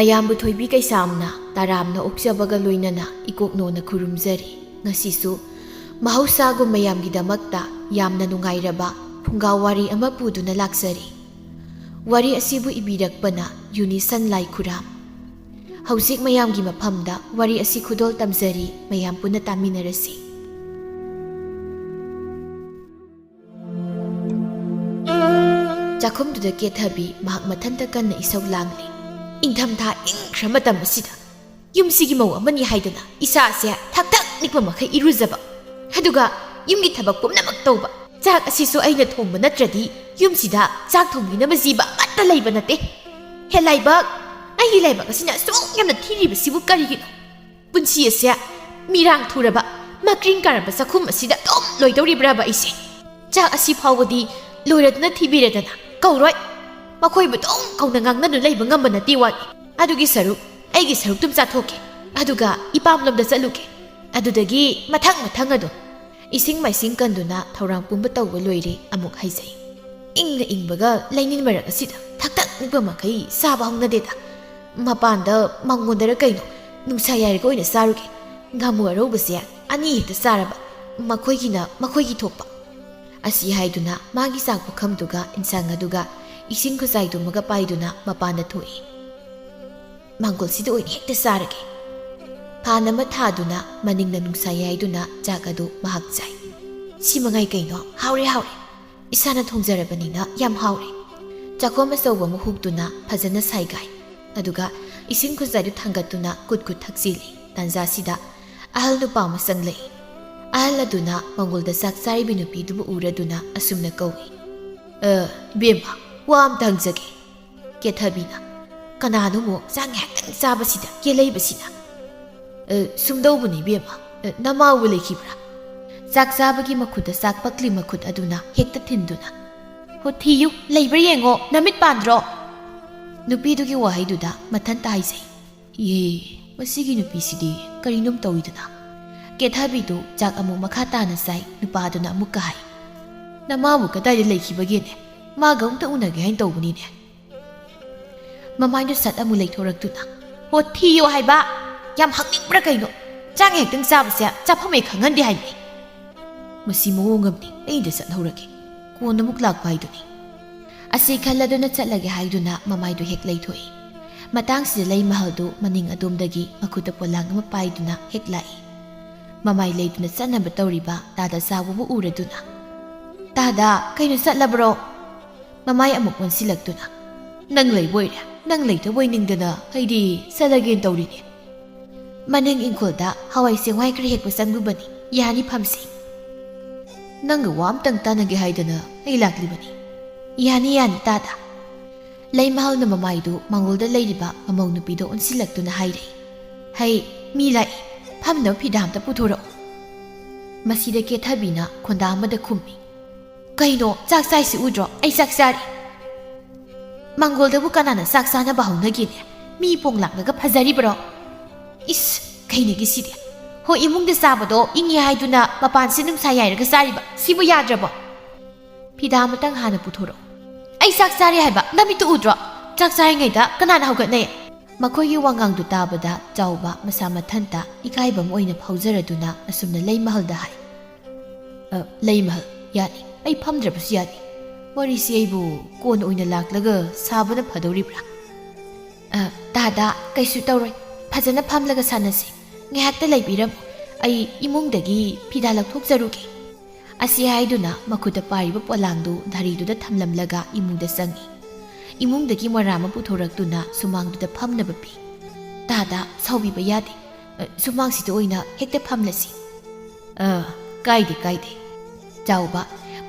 ꯃꯌꯥꯝꯕꯨ ꯊꯣꯏꯕꯤ ꯀꯩꯁꯥꯝꯅ ꯇꯥꯔꯥꯝꯅ ꯑꯣꯛꯆꯕꯒ ꯂꯣꯏꯅꯅ ꯏꯀꯣꯛꯅꯣꯅ ꯈꯨꯔꯨꯝꯖꯔꯤ ꯉꯁꯤꯁꯨ ꯃꯍꯧꯁꯥꯒꯨꯝ ꯃꯌꯥꯝꯒꯤꯗꯃꯛꯇ ꯌꯥꯝꯅ ꯅꯨꯡꯉꯥꯏꯔꯕ ꯐꯨꯡꯒꯥ ꯋꯥꯔꯤ ꯑꯃ ꯄꯨꯗꯨꯅ ꯂꯥꯛꯆꯔꯤ ꯋꯥꯔꯤ ꯑꯁꯤꯕꯨ ꯏꯕꯤꯔꯛꯄꯅ ꯌꯨꯅꯤꯁꯟ ꯂꯥꯏꯈꯨꯔꯥꯝ ꯍꯧꯖꯤꯛ ꯃꯌꯥꯝꯒꯤ ꯃꯐꯝꯗ ꯋꯥꯔꯤ ꯑꯁꯤ ꯈꯨꯗꯣꯜ ꯇꯝꯖꯔꯤ ꯃꯌꯥꯝ ꯄꯨꯟꯅ ꯇꯥꯃꯤꯟꯅꯔꯁꯤ ꯆꯥꯛꯈꯨꯝꯗꯨꯗ ꯀꯦꯊꯕꯤ ꯃꯍꯥꯛ ꯃꯊꯟꯇ ꯀꯟꯅ ꯏꯁꯧ ꯂꯥꯡꯂꯤ ꯏꯪꯊꯝꯊꯥ ꯏꯪꯈ꯭ꯔ ꯃꯇꯝ ꯑꯁꯤꯗ ꯌꯨꯝꯁꯤꯒꯤ ꯃꯧ ꯑꯃꯅꯤ ꯍꯥꯏꯗꯅ ꯏꯁꯥꯁꯦ ꯊꯛ ꯊꯛ ꯅꯤꯛꯄ ꯃꯈꯩ ꯏꯔꯨꯖꯕ ꯑꯗꯨꯒ ꯌꯨꯝꯒꯤ ꯊꯕꯛ ꯄꯨꯝꯅꯃꯛ ꯇꯧꯕ ꯆꯥꯛ ꯑꯁꯤꯁꯨ ꯑꯩꯅ ꯊꯣꯡꯕ ꯅꯠꯇ꯭ꯔꯗꯤ ꯌꯨꯝꯁꯤꯗ ꯆꯥꯛ ꯊꯣꯡꯕꯤꯅꯕ ꯖꯤꯕ ꯑꯃꯠꯇ ꯂꯩꯕ ꯅꯠꯇꯦ ꯍꯦ ꯂꯥꯏꯕꯛ ꯑꯩꯒꯤ ꯂꯥꯏꯕꯛ ꯑꯁꯤꯅ ꯑꯁꯨꯛ ꯌꯥꯝꯅ ꯊꯤꯔꯤꯕꯁꯤꯕꯨ ꯀꯔꯤꯒꯤꯅꯣ ꯄꯨꯟꯁꯤ ꯑꯁꯦ ꯃꯤꯔꯥꯡ ꯊꯨꯔꯕ ꯃꯀ꯭ꯔꯤꯡ ꯀꯥꯔꯕ ꯆꯥꯛꯈꯨꯝ ꯑꯁꯤꯗ ꯑꯗꯨꯝ ꯂꯣꯏꯗꯧꯔꯤꯕ꯭ꯔꯕ ꯑꯩꯁꯦ ꯆꯥꯛ ꯑꯁꯤ ꯐꯥꯎꯕꯗꯤ ꯂꯣꯏꯔꯗꯨꯅ ꯊꯤꯕꯤꯔꯦꯗꯅ ꯀꯧꯔꯣꯏ ꯃꯈꯣꯏꯕꯨ ꯑꯗꯨꯝ ꯀꯧꯅ ꯉꯥꯡꯅꯗꯨꯅ ꯂꯩꯕ ꯉꯝꯕ ꯅꯠꯇꯦ ꯋꯥꯅꯤ ꯑꯗꯨꯒꯤ ꯁꯔꯨꯛ ꯑꯩꯒꯤ ꯁꯔꯨꯛꯇꯨꯝ ꯆꯥꯊꯣꯛꯀꯦ ꯑꯗꯨꯒ ꯏꯄꯥꯝꯂꯣꯝꯗ ꯆꯠꯂꯨꯒꯦ ꯑꯗꯨꯗꯒꯤ ꯃꯊꯪ ꯑꯗꯨꯝ ꯏꯁꯤꯡ ꯃꯥꯏꯁꯤꯡ ꯀꯟꯗꯨꯅ ꯊꯧꯔꯥꯡ ꯄꯨꯝꯕ ꯇꯧꯕ ꯂꯣꯏꯔꯦ ꯑꯃꯨꯛ ꯍꯥꯏꯖꯩ ꯏꯪꯅ ꯏꯪꯕꯒ ꯂꯩꯅꯤꯟ ꯃꯔꯛ ꯑꯁꯤꯗ ꯊꯛ ꯊꯛ ꯅꯤꯛꯄ ꯃꯈꯩ ꯆꯥꯕ ꯍꯧꯅꯗꯦꯗ ꯃꯄꯥꯟꯗ ꯃꯥꯡꯒꯣꯟꯗꯔ ꯀꯩꯅꯣ ꯅꯨꯡꯁꯥ ꯌꯥꯏꯔꯒ ꯑꯣꯏꯅ ꯆꯥꯔꯨꯒꯦ ꯉꯥꯃꯨ ꯑꯔꯧꯕꯁꯦ ꯑꯅꯤ ꯍꯦꯛꯇ ꯆꯥꯔꯕ ꯃꯈꯣꯏꯒꯤꯅ ꯃꯈꯣꯏꯒꯤ ꯊꯣꯛꯄ ꯑꯁꯤ ꯍꯥꯏꯗꯨꯅ ꯃꯥꯒꯤ ꯆꯥꯛ ꯄꯨꯈꯝꯗꯨꯒ ꯏꯟꯁꯥꯡ ꯑꯗꯨꯒ ꯏꯁꯤꯡ ꯈꯨꯖꯥꯏꯗꯨꯃꯒ ꯄꯥꯏꯗꯨꯅ ꯃꯄꯥꯟꯗ ꯊꯣꯛꯏ ꯃꯥꯡꯒꯣꯜꯁꯤꯗ ꯑꯣꯏꯅ ꯍꯦꯛꯇ ꯆꯥꯔꯒꯦ ꯐꯥꯟ ꯑꯃ ꯊꯥꯗꯨꯅ ꯃꯅꯤꯡꯅ ꯅꯨꯡꯁꯥ ꯌꯥꯏꯗꯨꯅ ꯆꯥꯛ ꯑꯗꯨ ꯃꯍꯥꯛ ꯆꯥꯏ ꯁꯤ ꯃꯉꯥꯏ ꯀꯩꯅꯣ ꯍꯥꯎꯔꯦ ꯏꯁꯥꯅ ꯊꯣꯡꯖꯔꯕꯅꯤꯅ ꯌꯥꯝ ꯍꯥꯎꯔꯦ ꯆꯥꯛꯈꯣꯝ ꯑꯆꯧꯕ ꯑꯃ ꯍꯨꯛꯇꯨꯅ ꯐꯖꯅ ꯁꯥꯏꯒꯥꯏ ꯑꯗꯨꯒ ꯏꯁꯤꯡ ꯈꯨꯖꯥꯏꯗꯨ ꯊꯥꯡꯒꯠꯇꯨꯅ ꯀꯨꯠ ꯊꯛꯆꯤꯜꯂꯤ ꯇꯥꯟꯖꯥꯁꯤꯗ ꯑꯍꯜ ꯅꯨꯄꯥ ꯑꯃ ꯆꯪꯂꯛꯏ ꯑꯍꯜ ꯑꯗꯨꯅ ꯃꯪꯒꯣꯜꯗ ꯆꯥꯛ ꯆꯥꯔꯤꯕꯤ ꯅꯨꯄꯤꯗꯨꯕꯨ ꯎꯔꯗꯨꯅ ꯑꯁꯨꯝꯅ ꯀꯧꯏ ꯏꯕꯦꯝꯃ ꯋꯥ ꯑꯝꯇ ꯍꯪꯖꯒꯦ ꯀꯦꯊꯕꯤꯅ ꯀꯅꯥꯅꯣꯃꯣ ꯆꯥꯛ ꯉꯥꯏꯍꯥꯛꯇꯪ ꯆꯥꯕꯁꯤꯗ ꯀꯦꯂꯩꯕꯁꯤꯅ ꯁꯨꯝꯗꯧꯕꯅꯤ ꯏꯕꯦꯝꯃ ꯅꯃꯥꯎꯕꯨ ꯂꯩꯈꯤꯕ꯭ꯔꯥ ꯆꯥꯛ ꯆꯥꯕꯒꯤ ꯃꯈꯨꯠꯇ ꯆꯥꯛ ꯄꯛꯂꯤ ꯃꯈꯨꯠ ꯑꯗꯨꯅ ꯍꯦꯛꯇ ꯊꯤꯟꯗꯨꯅ ꯍꯣ ꯊꯤꯌꯨ ꯂꯩꯕ꯭ꯔꯥ ꯌꯦꯡꯉꯣ ꯅꯃꯤꯠ ꯄꯥꯟꯗ꯭ꯔꯣ ꯅꯨꯄꯤꯗꯨꯒꯤ ꯋꯥꯍꯩꯗꯨꯗ ꯃꯊꯟꯇ ꯍꯥꯏꯖꯩ ꯃꯁꯤꯒꯤ ꯅꯨꯄꯤꯁꯤꯗꯤ ꯀꯔꯤꯅꯣꯝ ꯇꯧꯏꯗꯅ ꯀꯦꯊꯕꯤꯗꯨ ꯆꯥꯛ ꯑꯃꯨꯛ ꯃꯈꯥ ꯇꯥꯅ ꯆꯥꯏ ꯅꯨꯄꯥꯗꯨꯅ ꯑꯃꯨꯛꯀ ꯍꯥꯏ ꯅꯃꯥꯕꯨ ꯀꯗꯥꯏꯗ ꯂꯩꯈꯤꯕꯒꯦꯅꯦ ꯃꯥꯒ ꯑꯃꯨꯛꯇ ꯎꯅꯒꯦ ꯍꯥꯏꯅ ꯇꯧꯕꯅꯤꯅꯦ ꯃꯃꯥꯏꯗꯨ ꯁꯠ ꯑꯃꯨꯛ ꯂꯩꯊꯣꯔꯛꯇꯨꯅ ꯍꯣ ꯊꯤꯌꯣ ꯍꯥꯏꯕ ꯌꯥꯝ ꯍꯪꯅꯤꯡꯕ꯭ꯔꯥ ꯀꯩꯅꯣ ꯆꯥꯛ ꯍꯦꯛꯇꯪ ꯆꯥꯕꯁꯦ ꯆꯥꯐꯝ ꯍꯦꯛ ꯈꯪꯍꯟꯗꯦ ꯍꯥꯏꯕꯅꯤ ꯃꯁꯤ ꯃꯑꯣꯡ ꯑꯃꯅꯤ ꯑꯩꯗ ꯆꯠꯍꯧꯔꯒꯦ ꯀꯣꯟꯅ ꯑꯃꯨꯛ ꯂꯥꯛꯄ ꯍꯥꯏꯗꯨꯅꯤ ꯑꯁꯤ ꯈꯜꯂꯗꯨꯅ ꯆꯠꯂꯒꯦ ꯍꯥꯏꯗꯨꯅ ꯃꯃꯥꯏꯗꯨ ꯍꯦꯛ ꯂꯩꯊꯣꯛꯏ ꯃꯇꯥꯡꯁꯤꯗ ꯂꯩ ꯃꯍꯜꯗꯨ ꯃꯅꯤꯡ ꯑꯗꯣꯝꯗꯒꯤ ꯃꯈꯨꯠꯇ ꯄꯣꯂꯥꯡ ꯑꯃ ꯄꯥꯏꯗꯨꯅ ꯍꯦꯛ ꯂꯥꯛꯏ ꯃꯃꯥꯏ ꯂꯩꯗꯨꯅ ꯆꯠꯅꯕ ꯇꯧꯔꯤꯕ ꯇꯥꯗ ꯆꯥꯎꯕꯕꯨ ꯎꯔꯗꯨꯅ ꯇꯥꯗ ꯀꯩꯅꯣ ꯆꯠꯂꯕ꯭ꯔꯣ ꯃꯃꯥꯏ ꯑꯃꯨꯛ ꯑꯣꯟꯁꯤꯜꯂꯛꯇꯨꯅ ꯅꯪ ꯂꯩꯕꯣꯏꯔꯦ ꯅꯪ ꯂꯩꯇꯕꯣꯏ ꯅꯤꯡꯗꯅ ꯑꯩꯗꯤ ꯆꯠꯂꯒꯦꯅ ꯇꯧꯔꯤꯅꯦ ꯃꯅꯤꯡ ꯏꯪꯈꯣꯜꯗ ꯍꯋꯥꯏ ꯆꯦꯡꯋꯥꯏ ꯈꯔ ꯍꯦꯛꯄ ꯆꯪꯂꯨꯕꯅꯤ ꯌꯥꯅꯤ ꯐꯝꯁꯤ ꯅꯪꯒ ꯋꯥ ꯑꯝꯇꯪ ꯇꯥꯟꯅꯒꯦ ꯍꯥꯏꯗꯅ ꯑꯩ ꯂꯥꯛꯂꯤꯕꯅꯤ ꯌꯥꯅꯤ ꯇꯥꯗ ꯂꯩꯃꯍꯜꯅ ꯃꯃꯥꯏꯗꯨ ꯃꯥꯡꯒꯣꯜꯗ ꯂꯩꯔꯤꯕ ꯃꯃꯧ ꯅꯨꯄꯤꯗꯣ ꯑꯣꯟꯁꯤꯜꯂꯛꯇꯨꯅ ꯍꯥꯏꯔꯛꯏ ꯍꯩ ꯃꯤ ꯂꯥꯛꯏ ꯐꯝꯅꯕ ꯐꯤꯗꯥ ꯑꯝꯇ ꯄꯨꯊꯣꯔꯛꯎ ꯃꯁꯤꯗ ꯀꯦꯊꯕꯤꯅ ꯈꯣꯟꯗꯥ ꯑꯃꯗ ꯈꯨꯝꯃꯤ ꯀꯩꯅꯣ ꯆꯥꯛ ꯆꯥꯏꯁꯤ ꯎꯗ꯭ꯔꯣ ꯑꯩ ꯆꯥꯛ ꯆꯥꯔꯤ ꯃꯥꯡꯒꯣꯜꯗꯕꯨ ꯀꯅꯥꯅ ꯆꯥꯛ ꯆꯥꯅꯕ ꯍꯧꯅꯒꯦꯅꯦ ꯃꯤ ꯄꯣꯡ ꯂꯥꯛꯂꯒ ꯐꯖꯔꯤꯕ꯭ꯔꯣ ꯏꯁ ꯀꯩꯅꯒꯤ ꯁꯤꯗꯤ ꯍꯣꯏ ꯏꯃꯨꯡꯗ ꯆꯥꯕꯗꯣ ꯏꯪꯉꯦ ꯍꯥꯏꯗꯨꯅ ꯃꯄꯥꯟꯁꯤ ꯅꯨꯡꯁꯥ ꯌꯥꯏꯔꯒ ꯆꯥꯔꯤꯕ ꯁꯤꯕꯨ ꯌꯥꯗ꯭ꯔꯕꯣ ꯐꯤꯗꯥ ꯑꯃꯇꯪ ꯍꯥꯟꯅ ꯄꯨꯊꯣꯔꯛꯎ ꯑꯩ ꯆꯥꯛ ꯆꯥꯔꯤ ꯍꯥꯏꯕ ꯅꯃꯤꯠꯇꯨ ꯎꯗ꯭ꯔꯣ ꯆꯥꯛ ꯆꯥꯔꯤꯉꯩꯗ ꯀꯅꯥꯅ ꯍꯧꯒꯠꯅꯩ ꯃꯈꯣꯏꯒꯤ ꯋꯥꯉꯥꯡꯗꯨ ꯇꯥꯕꯗ ꯆꯥꯎꯕ ꯃꯁꯥ ꯃꯊꯟꯇ ꯏꯀꯥꯏꯕ ꯑꯃ ꯑꯣꯏꯅ ꯐꯥꯎꯖꯔꯗꯨꯅ ꯑꯁꯨꯝꯅ ꯂꯩꯃꯍꯜꯗ ꯍꯥꯏ ꯂꯩꯃꯍꯜ ꯌꯥꯅꯤ ꯑꯩ ꯐꯝꯗ꯭ꯔꯕꯁꯨ ꯌꯥꯅꯤ ꯋꯥꯔꯤꯁꯤ ꯑꯩꯕꯨ ꯀꯣꯟꯅ ꯑꯣꯏꯅ ꯂꯥꯛꯂꯒ ꯁꯥꯕꯅ ꯐꯗꯧꯔꯤꯕ꯭ꯔꯥ ꯇꯥꯗ ꯀꯩꯁꯨ ꯇꯧꯔꯣꯏ ꯐꯖꯅ ꯐꯝꯂꯒ ꯁꯥꯟꯅꯁꯤ ꯉꯥꯏꯍꯥꯛꯇ ꯂꯩꯕꯤꯔꯝꯃꯨ ꯑꯩ ꯏꯃꯨꯡꯗꯒꯤ ꯐꯤꯗꯥ ꯂꯧꯊꯣꯛꯆꯔꯨꯒꯦ ꯑꯁꯤ ꯍꯥꯏꯗꯨꯅ ꯃꯈꯨꯠꯇ ꯄꯥꯏꯔꯤꯕ ꯄꯣꯂꯥꯡꯗꯨ ꯙꯥꯔꯤꯗꯨꯗ ꯊꯝꯂꯝꯂꯒ ꯏꯃꯨꯡꯗ ꯆꯪꯏ ꯏꯃꯨꯡꯗꯒꯤ ꯃꯣꯔꯥ ꯑꯃ ꯄꯨꯊꯣꯔꯛꯇꯨꯅ ꯁꯨꯃꯥꯡꯗꯨꯗ ꯐꯝꯅꯕ ꯄꯤ ꯇꯥꯗ ꯁꯥꯎꯕꯤꯕ ꯌꯥꯗꯦ ꯁꯨꯃꯥꯡꯁꯤꯗ ꯑꯣꯏꯅ ꯍꯦꯛꯇ ꯐꯝꯂꯁꯤ ꯀꯥꯏꯗꯦ ꯆꯥꯎꯕ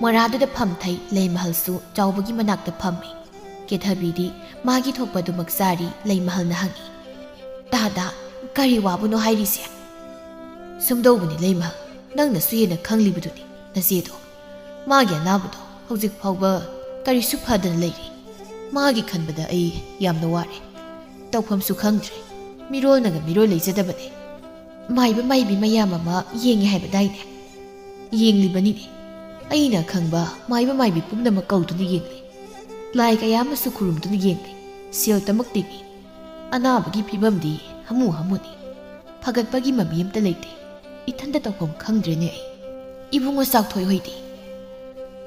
ꯃꯣꯔꯥꯗꯨꯗ ꯐꯝꯊꯩ ꯂꯩꯃꯍꯜꯁꯨ ꯆꯥꯎꯕꯒꯤ ꯃꯅꯥꯛꯇ ꯐꯝꯃꯤ ꯀꯦꯊꯕꯤꯗꯤ ꯃꯥꯒꯤ ꯊꯣꯛꯄꯗꯨꯃꯛ ꯆꯥꯔꯤ ꯂꯩꯃꯍꯜꯅ ꯍꯪꯏ ꯇꯥꯗ ꯀꯔꯤ ꯋꯥꯕꯨꯅꯣ ꯍꯥꯏꯔꯤꯁꯦ ꯁꯨꯝꯗꯧꯕꯅꯤ ꯂꯩꯃꯍꯜ ꯅꯪꯅꯁꯨ ꯍꯦꯟꯅ ꯈꯪꯂꯤꯕꯗꯨꯅꯤ ꯅꯆꯦꯗꯣ ꯃꯥꯒꯤ ꯑꯅꯥꯕꯗꯣ ꯍꯧꯖꯤꯛ ꯐꯥꯎꯕ ꯀꯔꯤꯁꯨ ꯐꯗꯅ ꯂꯩꯔꯤ ꯃꯥꯒꯤ ꯈꯟꯕꯗ ꯑꯩ ꯌꯥꯝꯅ ꯋꯥꯔꯦ ꯇꯧꯐꯝꯁꯨ ꯈꯪꯗ꯭ꯔꯦ ꯃꯤꯔꯣꯜꯅꯒ ꯃꯤꯔꯣꯜ ꯂꯩꯖꯗꯕꯅꯦ ꯃꯥꯏꯕ ꯃꯥꯏꯕꯤ ꯃꯌꯥꯝ ꯑꯃ ꯌꯦꯡꯉꯦ ꯍꯥꯏꯕꯗꯥꯏꯅꯦ ꯌꯦꯡꯂꯤꯕꯅꯤꯅꯦ ꯑꯩꯅ ꯈꯪꯕ ꯃꯥꯏꯕ ꯃꯥꯏꯕꯤ ꯄꯨꯝꯅꯃꯛ ꯀꯧꯗꯨꯅ ꯌꯦꯡꯂꯤ ꯂꯥꯏ ꯀꯌꯥ ꯑꯃꯁꯨ ꯈꯨꯔꯨꯝꯗꯨꯅ ꯌꯦꯡꯂꯤ ꯁꯦꯜꯇꯃꯛ ꯇꯤꯡꯏ ꯑꯅꯥꯕꯒꯤ ꯐꯤꯕꯝꯗꯤ ꯍꯃꯨꯅꯤ ꯐꯒꯠꯄꯒꯤ ꯃꯃꯤ ꯑꯝꯇ ꯂꯩꯇꯦ ꯏꯊꯟꯇ ꯇꯧꯐꯝ ꯈꯪꯗ꯭ꯔꯦꯅꯦ ꯑꯩ ꯏꯕꯨꯡꯉꯣ ꯆꯥꯎꯊꯣꯏ ꯍꯣꯏꯗꯤ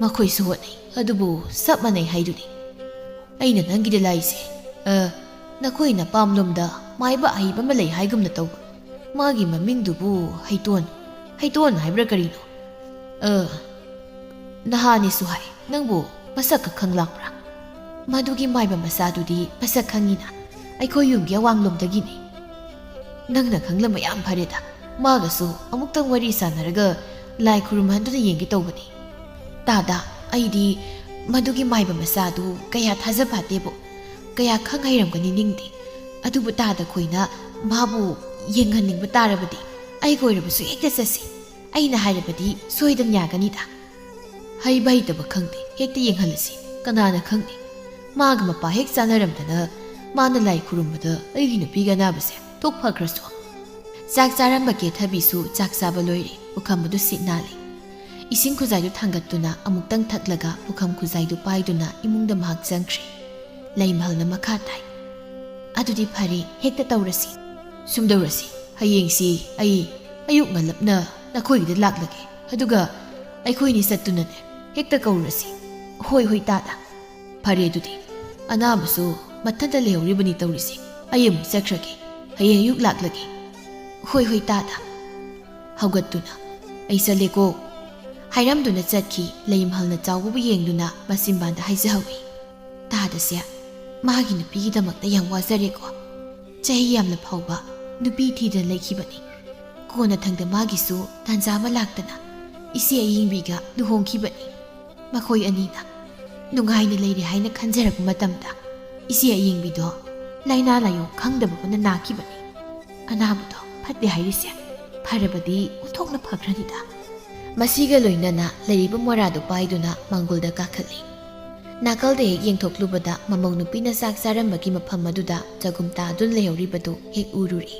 ꯃꯈꯣꯏꯁꯨ ꯍꯣꯠꯅꯩ ꯑꯗꯨꯕꯨ ꯆꯞ ꯃꯥꯟꯅꯩ ꯍꯥꯏꯗꯨꯅꯤ ꯑꯩꯅ ꯅꯪꯒꯤꯗ ꯂꯥꯛꯏꯁꯦ ꯅꯈꯣꯏ ꯅꯄꯥꯝꯂꯣꯝꯗ ꯃꯥꯏꯕ ꯑꯍꯩꯕ ꯑꯃ ꯂꯩ ꯍꯥꯏꯒꯨꯝꯅ ꯇꯧꯕ ꯃꯥꯒꯤ ꯃꯃꯤꯡꯗꯨꯕꯨ ꯍꯩꯇꯣꯟ ꯍꯥꯏꯕ꯭ꯔꯥ ꯀꯔꯤꯅꯣ ꯅꯍꯥꯟꯅꯦꯁꯨ ꯍꯥꯏ ꯅꯪꯕꯨ ꯃꯁꯛꯀ ꯈꯪꯂꯥꯛꯄ꯭ꯔꯥ ꯃꯗꯨꯒꯤ ꯃꯥꯏꯕ ꯃꯆꯥꯗꯨꯗꯤ ꯃꯁꯛ ꯈꯪꯉꯤꯅ ꯑꯩꯈꯣꯏ ꯌꯨꯝꯒꯤ ꯑꯋꯥꯡꯂꯣꯝꯗꯒꯤꯅꯤ ꯅꯪꯅ ꯈꯪꯂꯝꯕ ꯌꯥꯝ ꯐꯔꯦꯗ ꯃꯥꯒꯁꯨ ꯑꯃꯨꯛꯇꯪ ꯋꯥꯔꯤ ꯁꯥꯟꯅꯔꯒ ꯂꯥꯏ ꯈꯨꯔꯨꯝꯍꯟꯗꯨꯅ ꯌꯦꯡꯒꯦ ꯇꯧꯕꯅꯤ ꯇꯥꯗ ꯑꯩꯗꯤ ꯃꯗꯨꯒꯤ ꯃꯥꯏꯕ ꯃꯆꯥꯗꯨ ꯀꯌꯥ ꯊꯥꯖꯐꯥꯠꯇꯦꯕꯣ ꯀꯌꯥ ꯈꯪ ꯍꯩꯔꯝꯒꯅꯤ ꯅꯤꯡꯗꯦ ꯑꯗꯨꯕꯨ ꯇꯥꯗ ꯈꯣꯏꯅ ꯃꯥꯕꯨ ꯌꯦꯡꯍꯟꯅꯤꯡꯕ ꯇꯥꯔꯕꯗꯤ ꯑꯩꯒ ꯑꯣꯏꯔꯕꯁꯨ ꯍꯦꯛꯇ ꯆꯠꯁꯤ ꯑꯩꯅ ꯍꯥꯏꯔꯕꯗꯤ ꯁꯣꯏꯗꯅ ꯌꯥꯒꯅꯤꯗ ꯍꯩꯕ ꯍꯩꯇꯕ ꯈꯪꯗꯦ ꯍꯦꯛꯇ ꯌꯦꯡꯍꯜꯂꯁꯤ ꯀꯅꯥꯅ ꯈꯪꯅꯤ ꯃꯥꯒ ꯃꯄꯥ ꯍꯦꯛ ꯆꯥꯅꯔꯝꯗꯅ ꯃꯥꯅ ꯂꯥꯏ ꯈꯨꯔꯨꯝꯕꯗ ꯑꯩꯒꯤ ꯅꯨꯄꯤꯒ ꯑꯅꯥꯕꯁꯦ ꯊꯣꯛ ꯐꯈ꯭ꯔꯁꯨ ꯆꯥꯛ ꯆꯥꯔꯝꯕ ꯀꯦꯊꯕꯤꯁꯨ ꯆꯥꯛ ꯆꯥꯕ ꯂꯣꯏꯔꯦ ꯄꯨꯈꯝ ꯑꯗꯨ ꯁꯤꯠ ꯅꯥꯜꯂꯤ ꯏꯁꯤꯡ ꯈꯨꯖꯥꯏꯗꯨ ꯊꯥꯡꯒꯠꯇꯨꯅ ꯑꯃꯨꯛꯇꯪ ꯊꯛꯂꯒ ꯄꯨꯈꯝ ꯈꯨꯖꯥꯏꯗꯨ ꯄꯥꯏꯗꯨꯅ ꯏꯃꯨꯡꯗ ꯃꯍꯥꯛ ꯆꯪꯈ꯭ꯔꯦ ꯂꯩꯃꯍꯜꯅ ꯃꯈꯥ ꯇꯥꯏ ꯑꯗꯨꯗꯤ ꯐꯔꯦ ꯍꯦꯛꯇ ꯇꯧꯔꯁꯤ ꯁꯨꯝꯗꯧꯔꯁꯤ ꯍꯌꯦꯡꯁꯤ ꯑꯩ ꯑꯌꯨꯛ ꯉꯜꯂꯞꯅ ꯅꯈꯣꯏꯒꯤꯗ ꯂꯥꯛꯂꯒꯦ ꯑꯗꯨꯒ ꯑꯩꯈꯣꯏꯅꯤ ꯆꯠꯇꯨꯅꯅꯦ ꯍꯦꯛꯇ ꯀꯧꯔꯁꯤ ꯍꯣꯏ ꯇꯥꯗ ꯐꯔꯦ ꯑꯗꯨꯗꯤ ꯑꯅꯥꯕꯁꯨ ꯃꯊꯟꯇ ꯂꯩꯍꯧꯔꯤꯕꯅꯤ ꯇꯧꯔꯤꯁꯤ ꯑꯩ ꯑꯃꯨꯛ ꯆꯠꯈ꯭ꯔꯒꯦ ꯍꯌꯦꯡ ꯑꯌꯨꯛ ꯂꯥꯛꯂꯒꯦ ꯍꯣꯏ ꯇꯥꯗ ꯍꯧꯒꯠꯇꯨꯅ ꯑꯩ ꯆꯠꯂꯦꯀꯣ ꯍꯥꯏꯔꯝꯗꯨꯅ ꯆꯠꯈꯤ ꯂꯩꯃꯍꯜꯅ ꯆꯥꯎꯕꯕꯨ ꯌꯦꯡꯗꯨꯅ ꯃꯆꯤꯟꯕꯥꯟꯗ ꯍꯥꯏꯖꯍꯧꯏ ꯇꯥꯗꯁꯦ ꯃꯥꯒꯤ ꯅꯨꯄꯤꯒꯤꯗꯃꯛꯇ ꯌꯥꯝ ꯋꯥꯖꯔꯦꯀꯣ ꯆꯍꯤ ꯌꯥꯝꯅ ꯐꯥꯎꯕ ꯅꯨꯄꯤ ꯊꯤꯗꯅ ꯂꯩꯈꯤꯕꯅꯤ ꯀꯣꯟꯅ ꯊꯪꯗ ꯃꯥꯒꯤꯁꯨ ꯇꯥꯟꯖꯥ ꯑꯃ ꯂꯥꯛꯇꯅ ꯏꯆꯦ ꯑꯌꯤꯡꯕꯤꯒ ꯂꯨꯍꯣꯡꯈꯤꯕꯅꯤ ꯃꯈꯣꯏ ꯑꯅꯤꯅ ꯅꯨꯡꯉꯥꯏꯅ ꯂꯩꯔꯦ ꯍꯥꯏꯅ ꯈꯟꯖꯔꯛꯄ ꯃꯇꯝꯗ ꯏꯆꯦ ꯑꯌꯤꯡꯕꯤꯗꯣ ꯂꯥꯏꯅꯥ ꯂꯥꯏꯌꯣꯡ ꯈꯪꯗꯕꯕꯨꯅ ꯅꯥꯈꯤꯕꯅꯤ ꯑꯅꯥꯕꯗꯣ ꯐꯠꯇꯦ ꯍꯥꯏꯔꯤꯁꯦ ꯐꯔꯕꯗꯤ ꯑꯣꯟꯊꯣꯛꯅ ꯐꯈ꯭ꯔꯅꯤꯗ ꯃꯁꯤꯒ ꯂꯣꯏꯅꯅ ꯂꯩꯔꯤꯕ ꯃꯣꯔꯥꯗꯨ ꯄꯥꯏꯗꯨꯅ ꯃꯥꯡꯒꯣꯜꯗ ꯀꯥꯈꯠꯂꯤ ꯅꯥꯀꯜꯗ ꯍꯦꯛ ꯌꯦꯡꯊꯣꯛꯂꯨꯕꯗ ꯃꯃꯧ ꯅꯨꯄꯤꯅ ꯆꯥꯛ ꯆꯥꯔꯝꯕꯒꯤ ꯃꯐꯝ ꯑꯗꯨꯗ ꯆꯒꯨꯝ ꯇꯥꯗꯨꯅ ꯂꯩꯍꯧꯔꯤꯕꯗꯨ ꯍꯦꯛ ꯎꯔꯨꯔꯤ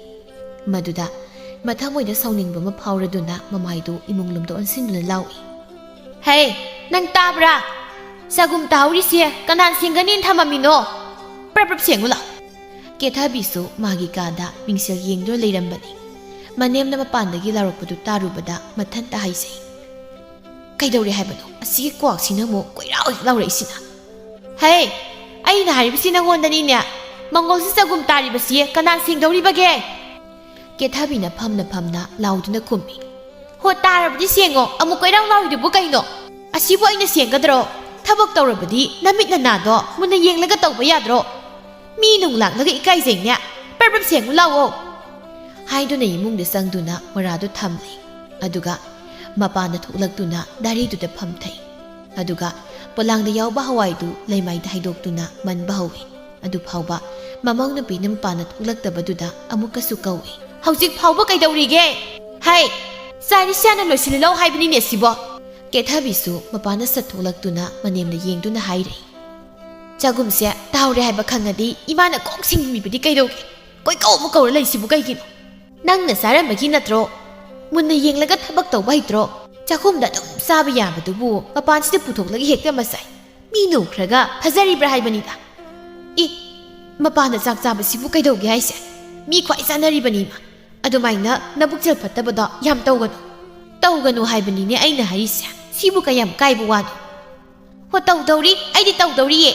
ꯃꯗꯨꯗ ꯃꯊꯃꯣꯏꯗ ꯁꯥꯎꯅꯤꯡꯕ ꯑꯃ ꯐꯥꯎꯔꯗꯨꯅ ꯃꯃꯥꯏꯗꯨ ꯏꯃꯨꯡꯂꯣꯝꯗ ꯑꯣꯟꯁꯤꯟꯗꯨꯅ ꯂꯥꯎꯏ ꯍꯦ ꯅꯪ ꯇꯥꯕ꯭ꯔꯥ ꯆꯒꯨꯝ ꯇꯥꯍꯧꯔꯤꯁꯦ ꯀꯅꯥ ꯁꯦꯡꯒꯅꯤꯅ ꯊꯝꯃꯝꯃꯤꯅꯣ ꯄ꯭ꯔꯞ ꯁꯦꯡꯉꯨ ꯂꯥꯎ ꯀꯦꯊꯕꯤꯁꯨ ꯃꯥꯒꯤ ꯀꯥꯗ ꯃꯤꯡꯁꯦꯜ ꯌꯦꯡꯗꯨꯅ ꯂꯩꯔꯝꯕꯅꯤ ꯃꯅꯦꯝꯅ ꯃꯄꯥꯟꯗꯒꯤ ꯂꯥꯎꯔꯛꯄꯗꯨ ꯇꯥꯔꯨꯕꯗ ꯃꯊꯟꯇ ꯍꯥꯏꯖꯩ ꯀꯩꯗꯧꯔꯦ ꯍꯥꯏꯕꯅꯣ ꯑꯁꯤꯒꯤ ꯀ꯭ꯋꯥꯛꯁꯤꯅ ꯑꯃꯨꯛ ꯀꯣꯏꯔꯥꯎ ꯂꯥꯎꯔꯛꯏꯁꯤꯅ ꯍꯦ ꯑꯩꯅ ꯍꯥꯏꯔꯤꯕꯁꯤ ꯅꯪꯉꯣꯟꯗꯅꯤꯅꯦ ꯃꯪꯒꯣꯜꯁꯤ ꯆꯒꯨꯝ ꯇꯥꯔꯤꯕꯁꯤ ꯀꯅꯥ ꯁꯦꯡꯗꯧꯔꯤꯕꯒꯦ ꯀꯦꯊꯕꯤꯅ ꯐꯝꯅ ꯂꯥꯎꯗꯨꯅ ꯈꯨꯝꯃꯤ ꯍꯣ ꯇꯥꯔꯕꯗꯤ ꯁꯦꯡꯉꯣ ꯑꯃꯨꯛ ꯀꯣꯏꯔꯥꯎ ꯂꯥꯎꯔꯤꯗꯨꯕꯨ ꯀꯩꯅꯣ ꯑꯁꯤꯕꯨ ꯑꯩꯅ ꯁꯦꯡꯒꯗ꯭ꯔꯣ ꯊꯕꯛ ꯇꯧꯔꯕꯗꯤ ꯅꯃꯤꯠ ꯅꯅꯥꯗꯣ ꯃꯨꯟꯅ ꯌꯦꯡꯂꯒ ꯇꯧꯕ ꯌꯥꯗ꯭ꯔꯣ ꯃꯤ ꯅꯨꯡ ꯂꯥꯛꯂꯒ ꯏꯀꯥꯏꯖꯩꯅꯦ ꯄ꯭ꯔꯞ ꯁꯦꯡꯉꯨ ꯂꯥꯎꯑꯣ ꯍꯥꯏꯗꯨꯅ ꯏꯃꯨꯡꯗ ꯆꯪꯗꯨꯅ ꯃꯣꯔꯥꯗꯨ ꯊꯝꯂꯤ ꯑꯗꯨꯒ ꯃꯄꯥꯟꯗ ꯊꯣꯛꯂꯛꯇꯨꯅ ꯗꯥꯔꯤꯗꯨꯗ ꯐꯝꯊꯩ ꯑꯗꯨꯒ ꯄꯣꯂꯥꯡꯗ ꯌꯥꯎꯕ ꯍꯋꯥꯏꯗꯨ ꯂꯩꯃꯥꯏꯗ ꯍꯩꯗꯣꯛꯇꯨꯅ ꯃꯟꯕ ꯍꯧꯏ ꯑꯗꯨ ꯐꯥꯎꯕ ꯃꯃꯧ ꯅꯨꯄꯤꯅ ꯃꯄꯥꯟꯗ ꯊꯣꯛꯂꯛꯇꯕꯗꯨꯗ ꯑꯃꯨꯛꯀꯁꯨ ꯀꯧꯏ ꯍꯧꯖꯤꯛ ꯐꯥꯎꯕ ꯀꯩꯗꯧꯔꯤꯒꯦ ꯍꯩ ꯆꯥꯔꯤꯁꯥꯅ ꯂꯣꯏꯁꯤꯜꯂꯧ ꯍꯥꯏꯕꯅꯤꯅꯦ ꯁꯤꯕꯣ ꯀꯦꯊꯕꯤꯁꯨ ꯃꯄꯥꯟꯗ ꯆꯠꯊꯣꯛꯂꯛꯇꯨꯅ ꯃꯅꯦꯝꯅ ꯌꯦꯡꯗꯨꯅ ꯍꯥꯏꯔꯤ ꯆꯒꯨꯝꯁꯦ ꯇꯥꯍꯧꯔꯦ ꯍꯥꯏꯕ ꯈꯪꯉꯗꯤ ꯏꯃꯥꯅ ꯀꯣꯛ ꯁꯤꯡꯕꯤꯕꯗꯤ ꯀꯩꯗꯧꯒꯦ ꯀꯣꯏꯀꯧ ꯑꯃꯨꯛ ꯀꯧꯔ ꯂꯩꯁꯤꯕꯨ ꯀꯩꯒꯤꯅꯣ ꯅꯪꯅ ꯆꯥꯔꯝꯕꯒꯤ ꯅꯠꯇ꯭ꯔꯣ ꯃꯨꯟꯅ ꯌꯦꯡꯂꯒ ꯊꯕꯛ ꯇꯧꯕ ꯍꯩꯇ꯭ꯔꯣ ꯆꯥꯛꯈꯨꯝꯗ ꯑꯗꯨꯝ ꯆꯥꯕ ꯌꯥꯕꯗꯨꯕꯨ ꯃꯄꯥꯟꯁꯤꯗ ꯄꯨꯊꯣꯛꯂꯒ ꯍꯦꯛꯇ ꯃꯆꯥꯏ ꯃꯤ ꯅꯨꯈ꯭ꯔꯒ ꯐꯖꯔꯤꯕ꯭ꯔꯥ ꯍꯥꯏꯕꯅꯤꯗ ꯃꯄꯥꯟꯗ ꯆꯥꯛ ꯆꯥꯕꯁꯤꯕꯨ ꯀꯩꯗꯧꯒꯦ ꯍꯥꯏꯁꯦ ꯃꯤ ꯈ꯭ꯋꯥꯏ ꯆꯥꯅꯔꯤꯕꯅꯤꯃ ꯑꯗꯨꯃꯥꯏꯅ ꯅꯕꯨꯛꯆꯦꯜ ꯐꯠꯇꯕꯗꯣ ꯌꯥꯝ ꯇꯧꯒꯅꯨ ꯍꯥꯏꯕꯅꯤꯅꯦ ꯑꯩꯅ ꯍꯥꯏꯔꯤꯁꯦ ꯁꯤꯕꯨ ꯀꯌꯥꯝ ꯀꯥꯏꯕ ꯋꯥꯅꯣ ꯍꯣ ꯇꯧꯗꯧꯔꯤ ꯑꯩꯗꯤ ꯇꯧꯗꯧꯔꯤꯌꯦ